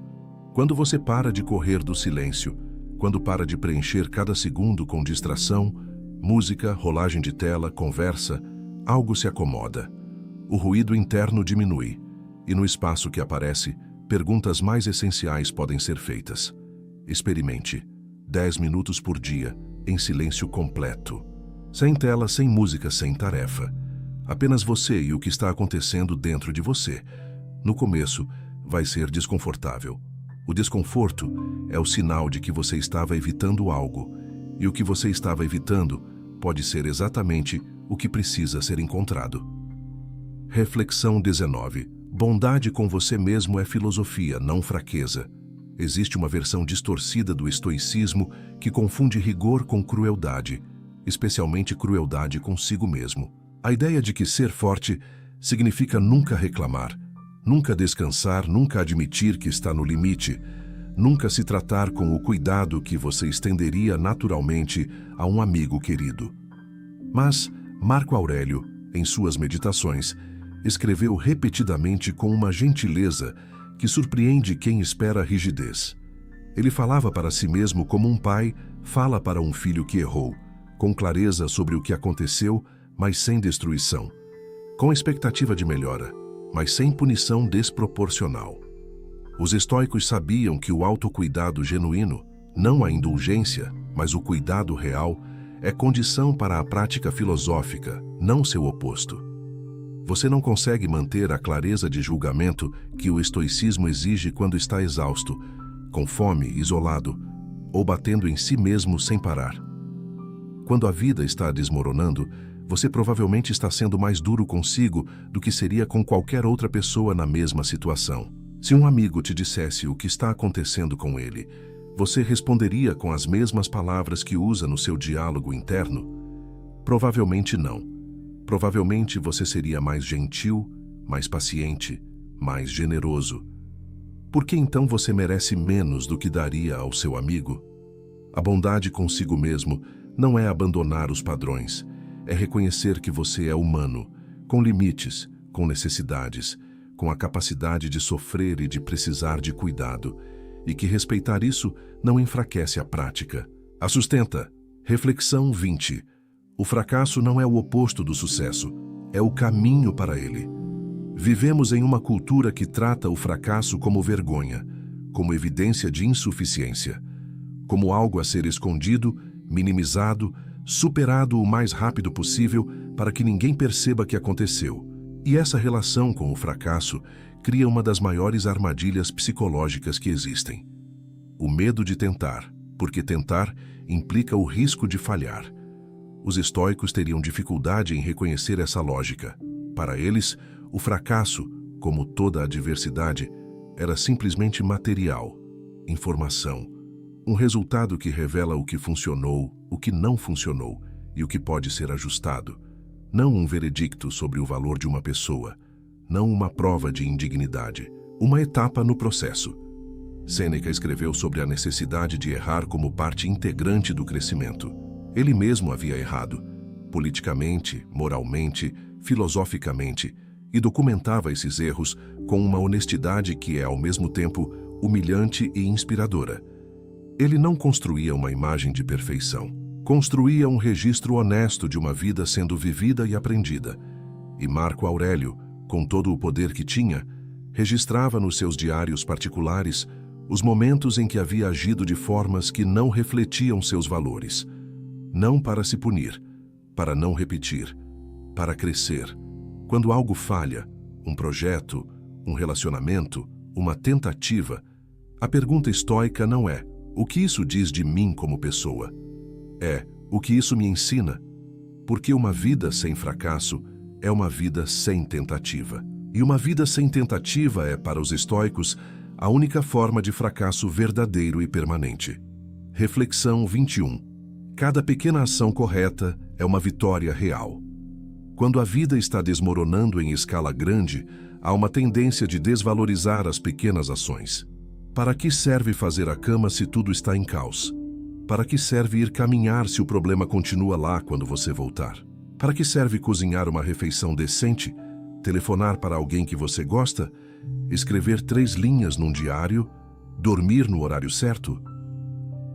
Quando você para de correr do silêncio, quando para de preencher cada segundo com distração, música, rolagem de tela, conversa, algo se acomoda. O ruído interno diminui, e no espaço que aparece, perguntas mais essenciais podem ser feitas. Experimente 10 minutos por dia, em silêncio completo. Sem tela, sem música, sem tarefa. Apenas você e o que está acontecendo dentro de você. No começo, vai ser desconfortável. O desconforto é o sinal de que você estava evitando algo, e o que você estava evitando pode ser exatamente o que precisa ser encontrado. Reflexão 19. Bondade com você mesmo é filosofia, não fraqueza. Existe uma versão distorcida do estoicismo que confunde rigor com crueldade, especialmente crueldade consigo mesmo. A ideia de que ser forte significa nunca reclamar, nunca descansar, nunca admitir que está no limite, nunca se tratar com o cuidado que você estenderia naturalmente a um amigo querido. Mas Marco Aurélio, em suas meditações, escreveu repetidamente com uma gentileza que surpreende quem espera rigidez. Ele falava para si mesmo como um pai fala para um filho que errou, com clareza sobre o que aconteceu, mas sem destruição, com expectativa de melhora, mas sem punição desproporcional. Os estoicos sabiam que o autocuidado genuíno, não a indulgência, mas o cuidado real, é condição para a prática filosófica, não seu oposto. Você não consegue manter a clareza de julgamento que o estoicismo exige quando está exausto, com fome, isolado, ou batendo em si mesmo sem parar. Quando a vida está desmoronando, você provavelmente está sendo mais duro consigo do que seria com qualquer outra pessoa na mesma situação. Se um amigo te dissesse o que está acontecendo com ele, você responderia com as mesmas palavras que usa no seu diálogo interno? Provavelmente não. Provavelmente você seria mais gentil, mais paciente, mais generoso. Por que então você merece menos do que daria ao seu amigo? A bondade consigo mesmo não é abandonar os padrões, é reconhecer que você é humano, com limites, com necessidades, com a capacidade de sofrer e de precisar de cuidado, e que respeitar isso não enfraquece a prática. A sustenta. Reflexão 20. O fracasso não é o oposto do sucesso, é o caminho para ele. Vivemos em uma cultura que trata o fracasso como vergonha, como evidência de insuficiência, como algo a ser escondido, minimizado, superado o mais rápido possível para que ninguém perceba que aconteceu. E essa relação com o fracasso cria uma das maiores armadilhas psicológicas que existem. O medo de tentar, porque tentar implica o risco de falhar. Os estoicos teriam dificuldade em reconhecer essa lógica. Para eles, o fracasso, como toda adversidade, era simplesmente material, informação, um resultado que revela o que funcionou, o que não funcionou e o que pode ser ajustado. Não um veredicto sobre o valor de uma pessoa, não uma prova de indignidade, uma etapa no processo. Sêneca escreveu sobre a necessidade de errar como parte integrante do crescimento. Ele mesmo havia errado, politicamente, moralmente, filosoficamente, e documentava esses erros com uma honestidade que é, ao mesmo tempo, humilhante e inspiradora. Ele não construía uma imagem de perfeição. Construía um registro honesto de uma vida sendo vivida e aprendida. E Marco Aurélio, com todo o poder que tinha, registrava nos seus diários particulares os momentos em que havia agido de formas que não refletiam seus valores. Não para se punir, para não repetir, para crescer. Quando algo falha, um projeto, um relacionamento, uma tentativa, a pergunta estoica não é: o que isso diz de mim como pessoa? É: o que isso me ensina? Porque uma vida sem fracasso é uma vida sem tentativa. E uma vida sem tentativa é, para os estoicos, a única forma de fracasso verdadeiro e permanente. Reflexão 21. Cada pequena ação correta é uma vitória real. Quando a vida está desmoronando em escala grande, há uma tendência de desvalorizar as pequenas ações. Para que serve fazer a cama se tudo está em caos? Para que serve ir caminhar se o problema continua lá quando você voltar? Para que serve cozinhar uma refeição decente, telefonar para alguém que você gosta, escrever 3 linhas num diário, dormir no horário certo?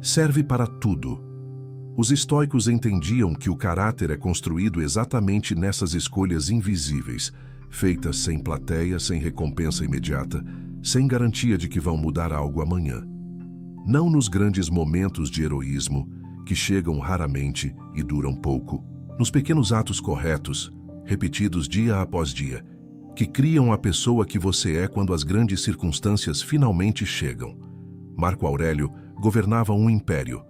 Serve para tudo. Os estoicos entendiam que o caráter é construído exatamente nessas escolhas invisíveis, feitas sem plateia, sem recompensa imediata, sem garantia de que vão mudar algo amanhã. Não nos grandes momentos de heroísmo, que chegam raramente e duram pouco, nos pequenos atos corretos, repetidos dia após dia, que criam a pessoa que você é quando as grandes circunstâncias finalmente chegam. Marco Aurélio governava um império,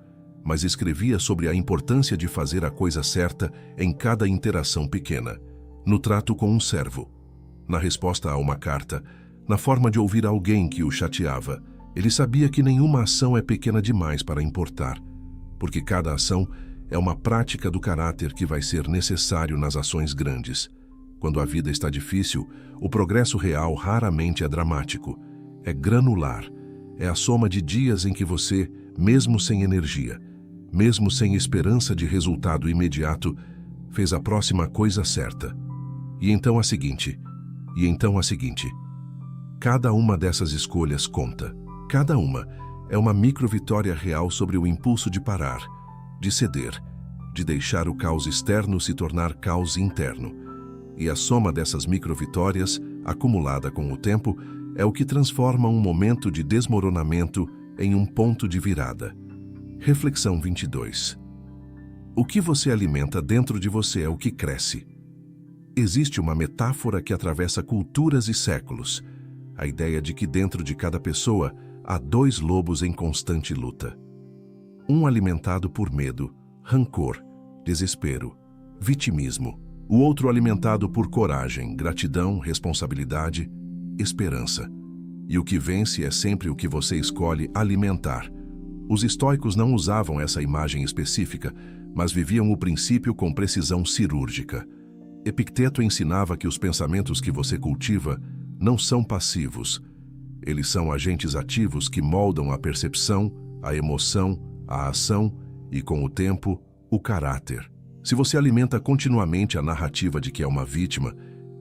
mas escrevia sobre a importância de fazer a coisa certa em cada interação pequena, no trato com um servo, na resposta a uma carta, na forma de ouvir alguém que o chateava. Ele sabia que nenhuma ação é pequena demais para importar, porque cada ação é uma prática do caráter que vai ser necessário nas ações grandes. Quando a vida está difícil, o progresso real raramente é dramático, é granular, é a soma de dias em que você, mesmo sem energia, mesmo sem esperança de resultado imediato, fez a próxima coisa certa. E então a seguinte, e então a seguinte. Cada uma dessas escolhas conta. Cada uma é uma micro-vitória real sobre o impulso de parar, de ceder, de deixar o caos externo se tornar caos interno. E a soma dessas micro-vitórias, acumulada com o tempo, é o que transforma um momento de desmoronamento em um ponto de virada. Reflexão 22. O que você alimenta dentro de você é o que cresce. Existe uma metáfora que atravessa culturas e séculos, a ideia de que dentro de cada pessoa há 2 lobos em constante luta. Um alimentado por medo, rancor, desespero, vitimismo. O outro alimentado por coragem, gratidão, responsabilidade, esperança. E o que vence é sempre o que você escolhe alimentar. Os estoicos não usavam essa imagem específica, mas viviam o princípio com precisão cirúrgica. Epicteto ensinava que os pensamentos que você cultiva não são passivos. Eles são agentes ativos que moldam a percepção, a emoção, a ação e, com o tempo, O caráter. Se você alimenta continuamente a narrativa de que é uma vítima,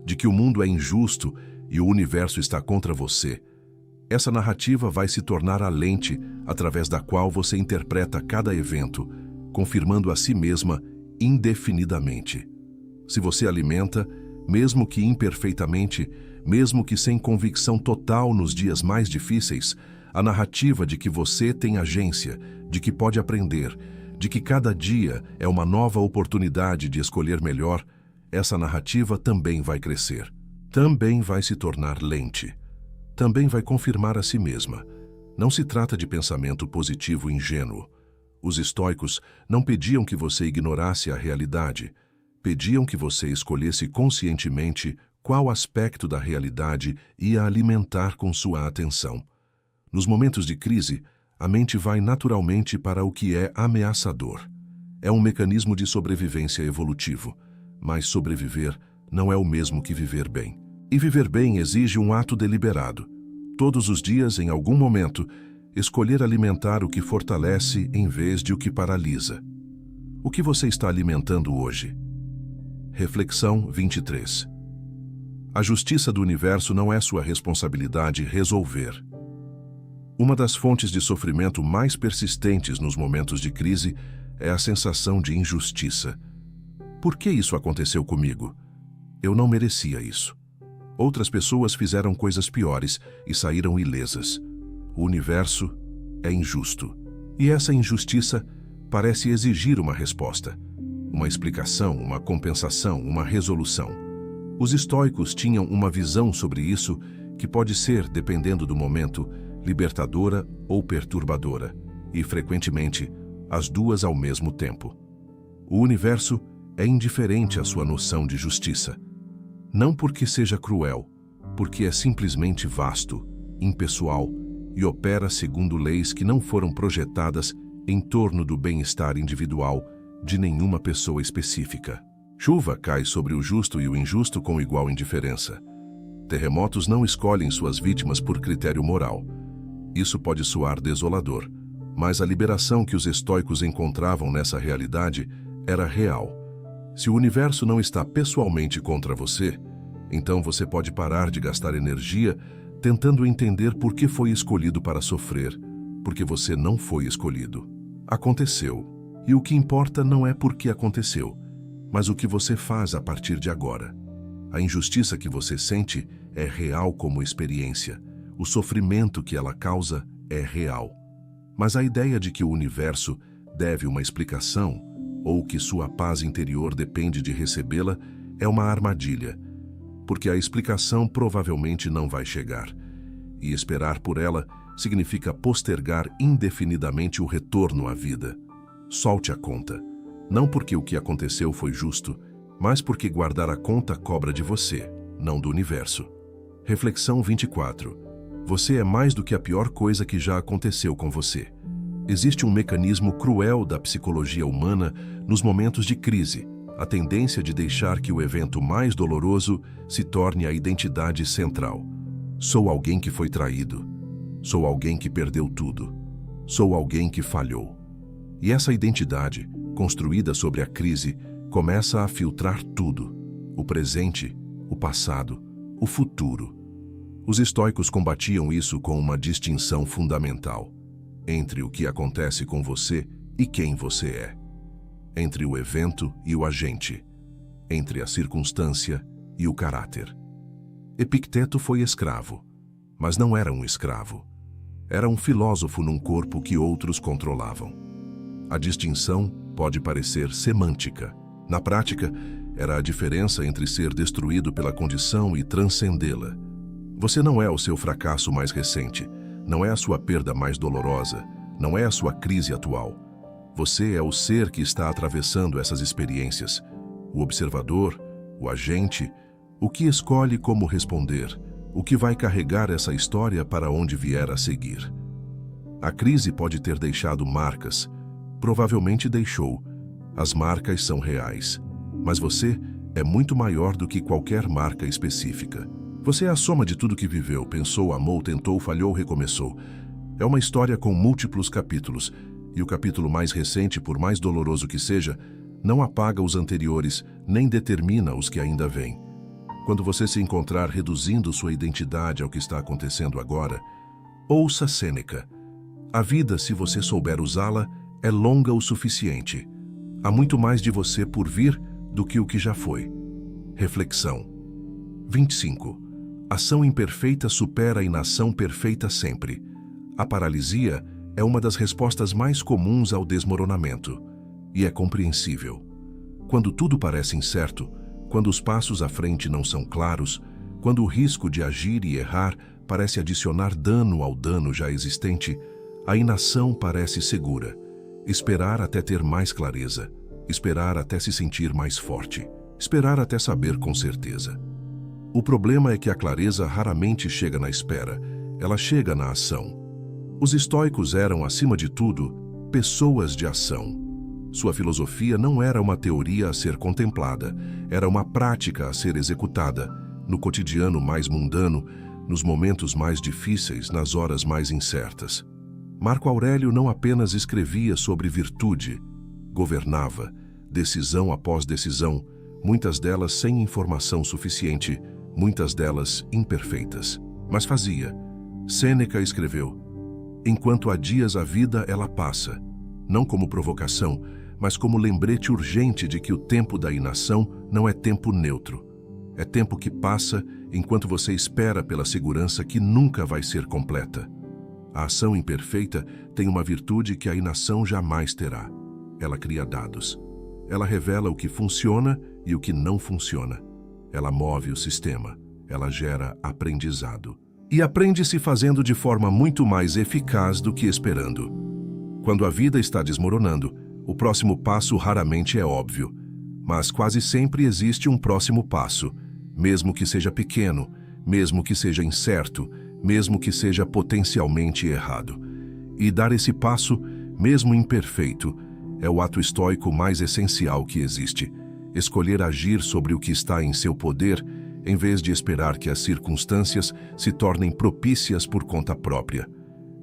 de que o mundo é injusto e o universo está contra você, essa narrativa vai se tornar a lente através da qual você interpreta cada evento, confirmando a si mesma indefinidamente. Se você alimenta, mesmo que imperfeitamente, mesmo que sem convicção total nos dias mais difíceis, a narrativa de que você tem agência, de que pode aprender, de que cada dia é uma nova oportunidade de escolher melhor, essa narrativa também vai crescer. Também vai se tornar lente. Também vai confirmar a si mesma. Não se trata de pensamento positivo ingênuo. Os estoicos não pediam que você ignorasse a realidade. Pediam que você escolhesse conscientemente qual aspecto da realidade ia alimentar com sua atenção. Nos momentos de crise, a mente vai naturalmente para o que é ameaçador. É um mecanismo de sobrevivência evolutivo, mas sobreviver não é o mesmo que viver bem. E viver bem exige um ato deliberado. Todos os dias, em algum momento, escolher alimentar o que fortalece em vez de o que paralisa. O que você está alimentando hoje? Reflexão 23. A justiça do universo não é sua responsabilidade resolver. Uma das fontes de sofrimento mais persistentes nos momentos de crise é a sensação de injustiça. Por que isso aconteceu comigo? Eu não merecia isso. Outras pessoas fizeram coisas piores e saíram ilesas. O universo é injusto. E essa injustiça parece exigir uma resposta, uma explicação, uma compensação, uma resolução. Os estoicos tinham uma visão sobre isso que pode ser, dependendo do momento, libertadora ou perturbadora, e, frequentemente, as duas ao mesmo tempo. O universo é indiferente à sua noção de justiça. Não porque seja cruel, porque é simplesmente vasto, impessoal e opera segundo leis que não foram projetadas em torno do bem-estar individual de nenhuma pessoa específica. Chuva cai sobre o justo e o injusto com igual indiferença. Terremotos não escolhem suas vítimas por critério moral. Isso pode soar desolador, mas a liberação que os estoicos encontravam nessa realidade era real. Se o universo não está pessoalmente contra você, então você pode parar de gastar energia tentando entender por que foi escolhido para sofrer, porque você não foi escolhido. Aconteceu, e o que importa não é por que aconteceu, mas o que você faz a partir de agora. A injustiça que você sente é real como experiência. O sofrimento que ela causa é real. Mas a ideia de que o universo deve uma explicação ou que sua paz interior depende de recebê-la é uma armadilha, porque a explicação provavelmente não vai chegar. E esperar por ela significa postergar indefinidamente o retorno à vida. Solte a conta, não porque o que aconteceu foi justo, mas porque guardar a conta cobra de você, não do universo. Reflexão 24. Você é mais do que a pior coisa que já aconteceu com você. Existe um mecanismo cruel da psicologia humana nos momentos de crise, a tendência de deixar que o evento mais doloroso se torne a identidade central. Sou alguém que foi traído. Sou alguém que perdeu tudo. Sou alguém que falhou. E essa identidade, construída sobre a crise, começa a filtrar tudo: o presente, o passado, o futuro. Os estoicos combatiam isso com uma distinção fundamental entre o que acontece com você e quem você é, entre o evento e o agente, entre a circunstância e o caráter. Epicteto foi escravo, mas não era um escravo. Era um filósofo num corpo que outros controlavam. A distinção pode parecer semântica. Na prática, era a diferença entre ser destruído pela condição e transcendê-la. Você não é o seu fracasso mais recente, não é a sua perda mais dolorosa, não é a sua crise atual. Você é o ser que está atravessando essas experiências, o observador, o agente, o que escolhe como responder, o que vai carregar essa história para onde vier a seguir. A crise pode ter deixado marcas, provavelmente deixou. As marcas são reais, mas você é muito maior do que qualquer marca específica. Você é a soma de tudo que viveu, pensou, amou, tentou, falhou, recomeçou. É uma história com múltiplos capítulos. E o capítulo mais recente, por mais doloroso que seja, não apaga os anteriores, nem determina os que ainda vêm. Quando você se encontrar reduzindo sua identidade ao que está acontecendo agora, ouça Sêneca. A vida, se você souber usá-la, é longa o suficiente. Há muito mais de você por vir do que o que já foi. Reflexão. 25. Ação imperfeita supera a inação perfeita sempre. A paralisia é uma das respostas mais comuns ao desmoronamento. E é compreensível. Quando tudo parece incerto, quando os passos à frente não são claros, quando o risco de agir e errar parece adicionar dano ao dano já existente, a inação parece segura. Esperar até ter mais clareza, esperar até se sentir mais forte, esperar até saber com certeza. O problema é que a clareza raramente chega na espera, ela chega na ação. Os estoicos eram, acima de tudo, pessoas de ação. Sua filosofia não era uma teoria a ser contemplada, era uma prática a ser executada, no cotidiano mais mundano, nos momentos mais difíceis, nas horas mais incertas. Marco Aurélio não apenas escrevia sobre virtude, governava, decisão após decisão, muitas delas sem informação suficiente, muitas delas imperfeitas, mas fazia. Sêneca escreveu: enquanto há dias a vida, ela passa, não como provocação, mas como lembrete urgente de que o tempo da inação não é tempo neutro. É tempo que passa enquanto você espera pela segurança que nunca vai ser completa. A ação imperfeita tem uma virtude que a inação jamais terá. Ela cria dados. Ela revela o que funciona e o que não funciona. Ela move o sistema. Ela gera aprendizado. E aprende-se fazendo de forma muito mais eficaz do que esperando. Quando a vida está desmoronando, o próximo passo raramente é óbvio. Mas quase sempre existe um próximo passo, mesmo que seja pequeno, mesmo que seja incerto, mesmo que seja potencialmente errado. E dar esse passo, mesmo imperfeito, é o ato estoico mais essencial que existe. Escolher agir sobre o que está em seu poder, em vez de esperar que as circunstâncias se tornem propícias por conta própria.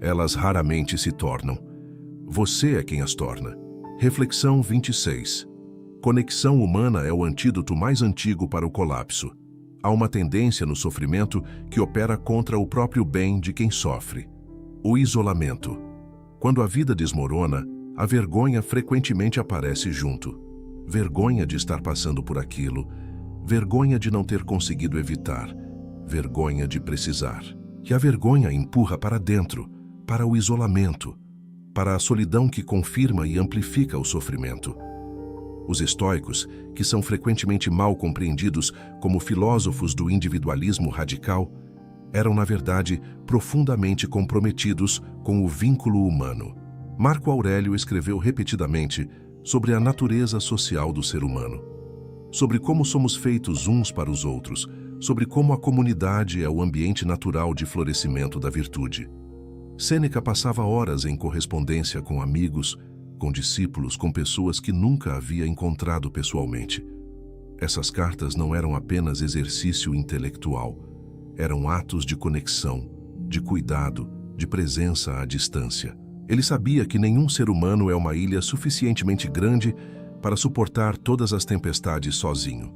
Elas raramente se tornam. Você é quem as torna. Reflexão 26. Conexão humana é o antídoto mais antigo para o colapso. Há uma tendência no sofrimento que opera contra o próprio bem de quem sofre. O isolamento. Quando a vida desmorona, a vergonha frequentemente aparece junto. Vergonha de estar passando por aquilo, vergonha de não ter conseguido evitar, vergonha de precisar. E a vergonha empurra para dentro, para o isolamento, para a solidão que confirma e amplifica o sofrimento. Os estoicos, que são frequentemente mal compreendidos como filósofos do individualismo radical, eram, na verdade, profundamente comprometidos com o vínculo humano. Marco Aurélio escreveu repetidamente sobre a natureza social do ser humano, sobre como somos feitos uns para os outros, sobre como a comunidade é o ambiente natural de florescimento da virtude. Sêneca passava horas em correspondência com amigos, com discípulos, com pessoas que nunca havia encontrado pessoalmente. Essas cartas não eram apenas exercício intelectual, eram atos de conexão, de cuidado, de presença à distância. Ele sabia que nenhum ser humano é uma ilha suficientemente grande para suportar todas as tempestades sozinho.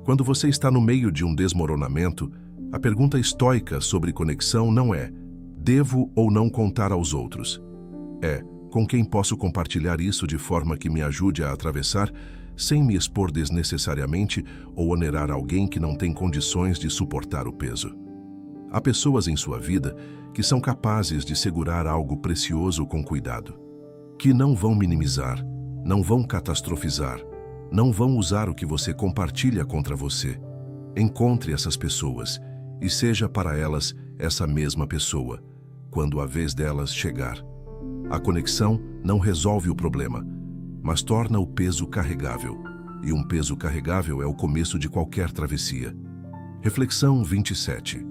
Quando você está no meio de um desmoronamento, a pergunta estoica sobre conexão não é: devo ou não contar aos outros? É: com quem posso compartilhar isso de forma que me ajude a atravessar, sem me expor desnecessariamente ou onerar alguém que não tem condições de suportar o peso? Há pessoas em sua vida que são capazes de segurar algo precioso com cuidado, que não vão minimizar, não vão catastrofizar, não vão usar o que você compartilha contra você. Encontre essas pessoas e seja para elas essa mesma pessoa, quando a vez delas chegar. A conexão não resolve o problema, mas torna o peso carregável. E um peso carregável é o começo de qualquer travessia. Reflexão 27.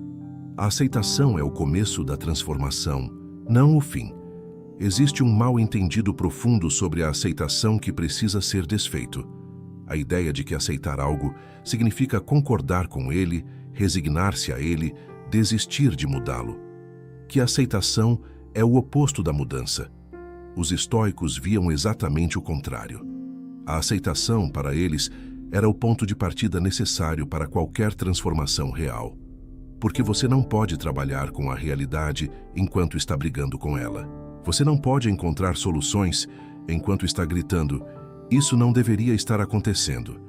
A aceitação é o começo da transformação, não o fim. Existe um mal-entendido profundo sobre a aceitação que precisa ser desfeito. A ideia de que aceitar algo significa concordar com ele, resignar-se a ele, desistir de mudá-lo. Que a aceitação é o oposto da mudança. Os estoicos viam exatamente o contrário. A aceitação, para eles, era o ponto de partida necessário para qualquer transformação real. Porque você não pode trabalhar com a realidade enquanto está brigando com ela. Você não pode encontrar soluções enquanto está gritando, "Isso não deveria estar acontecendo."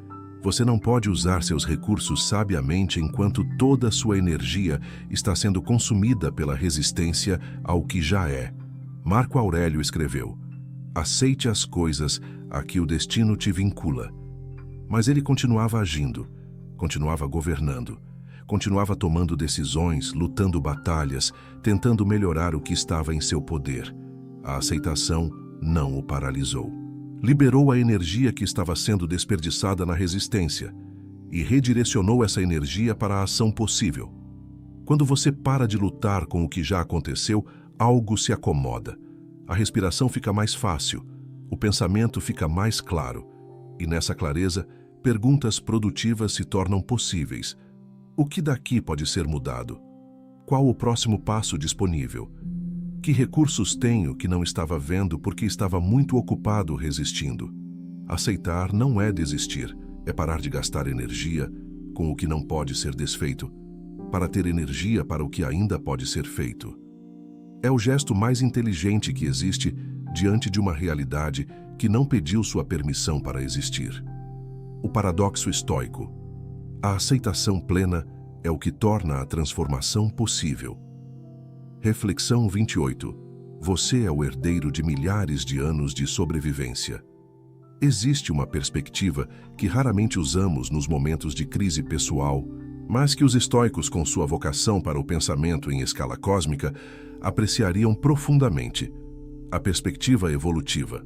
Você não pode usar seus recursos sabiamente enquanto toda a sua energia está sendo consumida pela resistência ao que já é. Marco Aurélio escreveu: "Aceite as coisas a que o destino te vincula." Mas ele continuava agindo, continuava governando, continuava tomando decisões, lutando batalhas, tentando melhorar o que estava em seu poder. A aceitação não o paralisou. Liberou a energia que estava sendo desperdiçada na resistência e redirecionou essa energia para a ação possível. Quando você para de lutar com o que já aconteceu, algo se acomoda. A respiração fica mais fácil, o pensamento fica mais claro, e nessa clareza, perguntas produtivas se tornam possíveis. O que daqui pode ser mudado? Qual o próximo passo disponível? Que recursos tenho que não estava vendo porque estava muito ocupado resistindo? Aceitar não é desistir, é parar de gastar energia com o que não pode ser desfeito, para ter energia para o que ainda pode ser feito. É o gesto mais inteligente que existe diante de uma realidade que não pediu sua permissão para existir. O paradoxo estoico. A aceitação plena é o que torna a transformação possível. Reflexão 28. Você é o herdeiro de milhares de anos de sobrevivência. Existe uma perspectiva que raramente usamos nos momentos de crise pessoal, mas que os estoicos, com sua vocação para o pensamento em escala cósmica, apreciariam profundamente: a perspectiva evolutiva.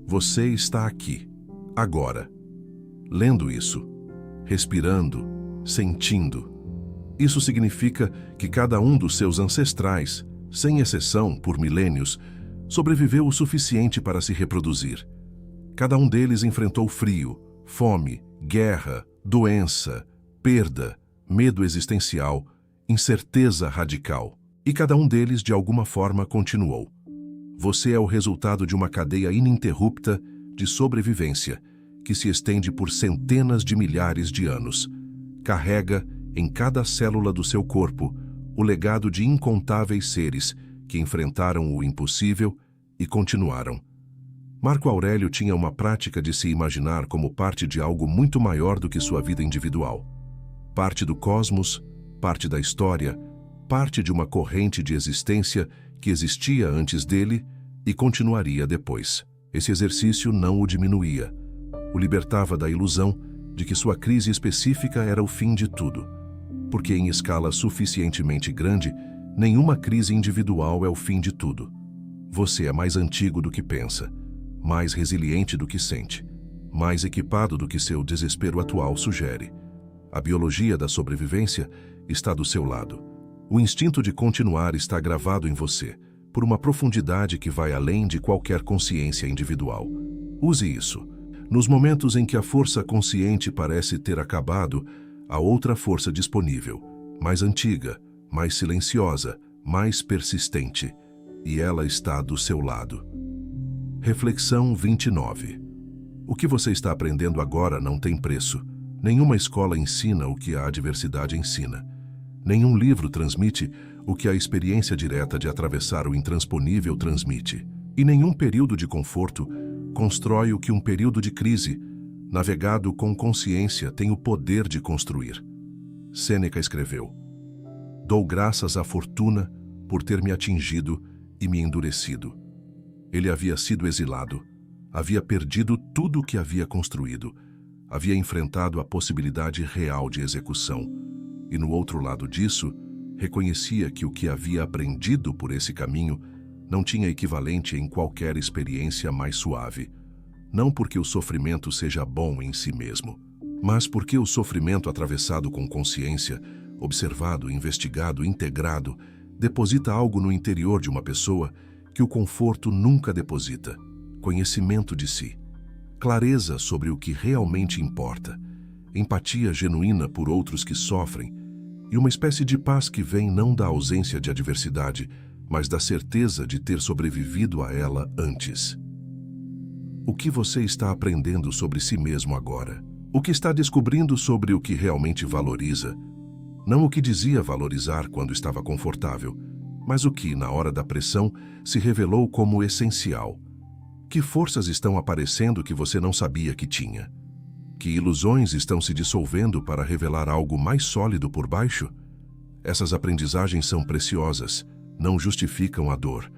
Você está aqui, agora, lendo isso, respirando, sentindo. Isso significa que cada um dos seus ancestrais, sem exceção por milênios, sobreviveu o suficiente para se reproduzir. Cada um deles enfrentou frio, fome, guerra, doença, perda, medo existencial, incerteza radical. E cada um deles, de alguma forma, continuou. Você é o resultado de uma cadeia ininterrupta de sobrevivência que se estende por centenas de milhares de anos. Carrega em cada célula do seu corpo o legado de incontáveis seres que enfrentaram o impossível e continuaram. Marco Aurélio tinha uma prática de se imaginar como parte de algo muito maior do que sua vida individual. Parte do cosmos, parte da história, parte de uma corrente de existência que existia antes dele e continuaria depois. Esse exercício não o diminuía. O libertava da ilusão de que sua crise específica era o fim de tudo. Porque em escala suficientemente grande, nenhuma crise individual é o fim de tudo. Você é mais antigo do que pensa, mais resiliente do que sente, mais equipado do que seu desespero atual sugere. A biologia da sobrevivência está do seu lado. O instinto de continuar está gravado em você, por uma profundidade que vai além de qualquer consciência individual. Use isso. Nos momentos em que a força consciente parece ter acabado, há outra força disponível, mais antiga, mais silenciosa, mais persistente, e ela está do seu lado. Reflexão 29. O que você está aprendendo agora não tem preço. Nenhuma escola ensina o que a adversidade ensina. Nenhum livro transmite o que a experiência direta de atravessar o intransponível transmite. E nenhum período de conforto constrói o que um período de crise, navegado com consciência, tem o poder de construir. Sêneca escreveu: "Dou graças à fortuna por ter me atingido e me endurecido." Ele havia sido exilado, havia perdido tudo o que havia construído, havia enfrentado a possibilidade real de execução, e no outro lado disso, reconhecia que o que havia aprendido por esse caminho não tinha equivalente em qualquer experiência mais suave. Não porque o sofrimento seja bom em si mesmo, mas porque o sofrimento atravessado com consciência, observado, investigado, integrado, deposita algo no interior de uma pessoa que o conforto nunca deposita: conhecimento de si, clareza sobre o que realmente importa, empatia genuína por outros que sofrem, e uma espécie de paz que vem não da ausência de adversidade, mas da certeza de ter sobrevivido a ela antes. O que você está aprendendo sobre si mesmo agora? O que está descobrindo sobre o que realmente valoriza? Não o que dizia valorizar quando estava confortável, mas o que, na hora da pressão, se revelou como essencial. Que forças estão aparecendo que você não sabia que tinha? Que ilusões estão se dissolvendo para revelar algo mais sólido por baixo? Essas aprendizagens são preciosas, não justificam a dor,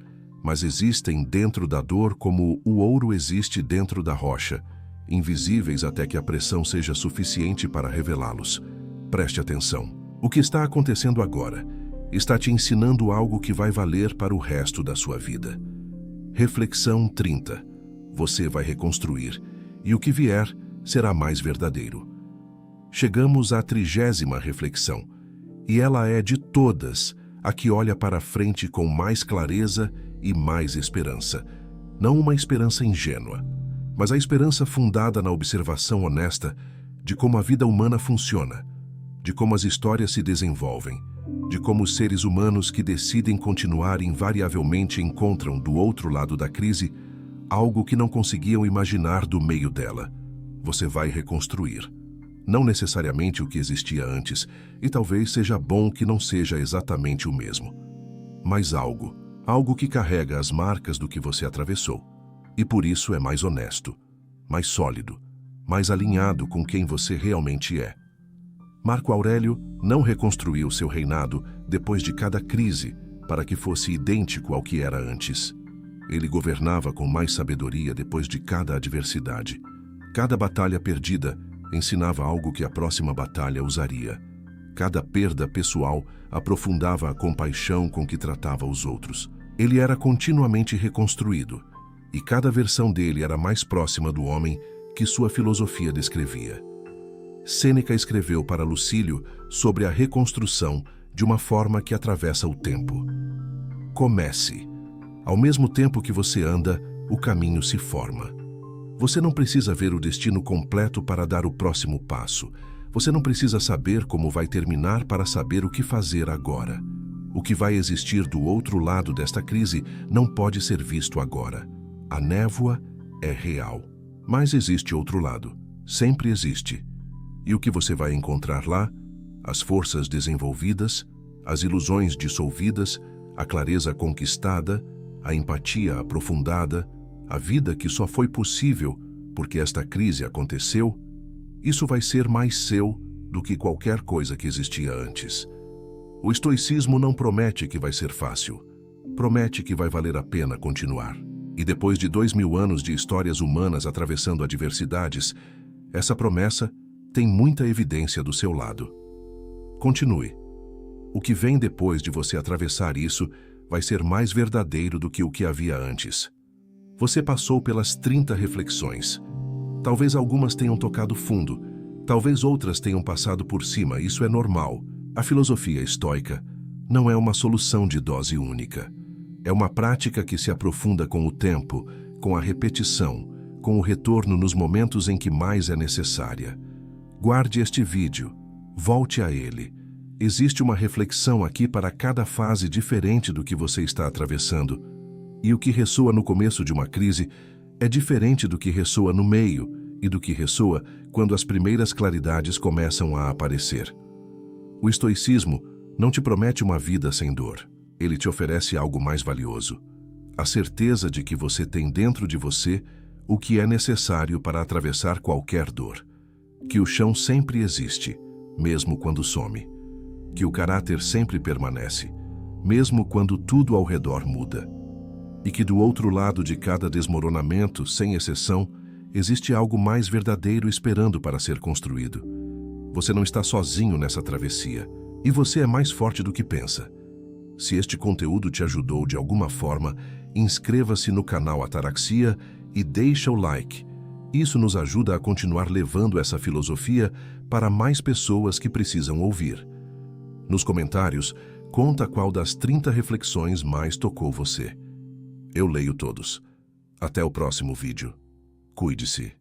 mas existem dentro da dor como o ouro existe dentro da rocha, invisíveis até que a pressão seja suficiente para revelá-los. Preste atenção. O que está acontecendo agora está te ensinando algo que vai valer para o resto da sua vida. Reflexão 30. Você vai reconstruir, e o que vier será mais verdadeiro. Chegamos à 30ª reflexão, e ela é de todas a que olha para frente com mais clareza e mais esperança. Não uma esperança ingênua, mas a esperança fundada na observação honesta de como a vida humana funciona, de como as histórias se desenvolvem, de como os seres humanos que decidem continuar invariavelmente encontram do outro lado da crise algo que não conseguiam imaginar do meio dela. Você vai reconstruir. Não necessariamente o que existia antes, e talvez seja bom que não seja exatamente o mesmo. Mas algo que carrega as marcas do que você atravessou. E por isso é mais honesto, mais sólido, mais alinhado com quem você realmente é. Marco Aurélio não reconstruiu seu reinado depois de cada crise para que fosse idêntico ao que era antes. Ele governava com mais sabedoria depois de cada adversidade. Cada batalha perdida ensinava algo que a próxima batalha usaria. Cada perda pessoal aprofundava a compaixão com que tratava os outros. Ele era continuamente reconstruído, e cada versão dele era mais próxima do homem que sua filosofia descrevia. Sêneca escreveu para Lucílio sobre a reconstrução de uma forma que atravessa o tempo. Comece. Ao mesmo tempo que você anda, o caminho se forma. Você não precisa ver o destino completo para dar o próximo passo. Você não precisa saber como vai terminar para saber o que fazer agora. O que vai existir do outro lado desta crise não pode ser visto agora. A névoa é real. Mas existe outro lado. Sempre existe. E o que você vai encontrar lá? As forças desenvolvidas, as ilusões dissolvidas, a clareza conquistada, a empatia aprofundada, a vida que só foi possível porque esta crise aconteceu. Isso vai ser mais seu do que qualquer coisa que existia antes. O estoicismo não promete que vai ser fácil. Promete que vai valer a pena continuar. E depois de 2000 anos de histórias humanas atravessando adversidades, essa promessa tem muita evidência do seu lado. Continue. O que vem depois de você atravessar isso vai ser mais verdadeiro do que o que havia antes. Você passou pelas 30 reflexões. Talvez algumas tenham tocado fundo, talvez outras tenham passado por cima, isso é normal. A filosofia estoica não é uma solução de dose única. É uma prática que se aprofunda com o tempo, com a repetição, com o retorno nos momentos em que mais é necessária. Guarde este vídeo, volte a ele. Existe uma reflexão aqui para cada fase diferente do que você está atravessando. E o que ressoa no começo de uma crise é diferente do que ressoa no meio e do que ressoa quando as primeiras claridades começam a aparecer. O estoicismo não te promete uma vida sem dor. Ele te oferece algo mais valioso. A certeza de que você tem dentro de você o que é necessário para atravessar qualquer dor. Que o chão sempre existe, mesmo quando some. Que o caráter sempre permanece, mesmo quando tudo ao redor muda. E que do outro lado de cada desmoronamento, sem exceção, existe algo mais verdadeiro esperando para ser construído. Você não está sozinho nessa travessia, e você é mais forte do que pensa. Se este conteúdo te ajudou de alguma forma, inscreva-se no canal Ataraxia e deixa o like. Isso nos ajuda a continuar levando essa filosofia para mais pessoas que precisam ouvir. Nos comentários, conta qual das 30 reflexões mais tocou você. Eu leio todos. Até o próximo vídeo. Cuide-se.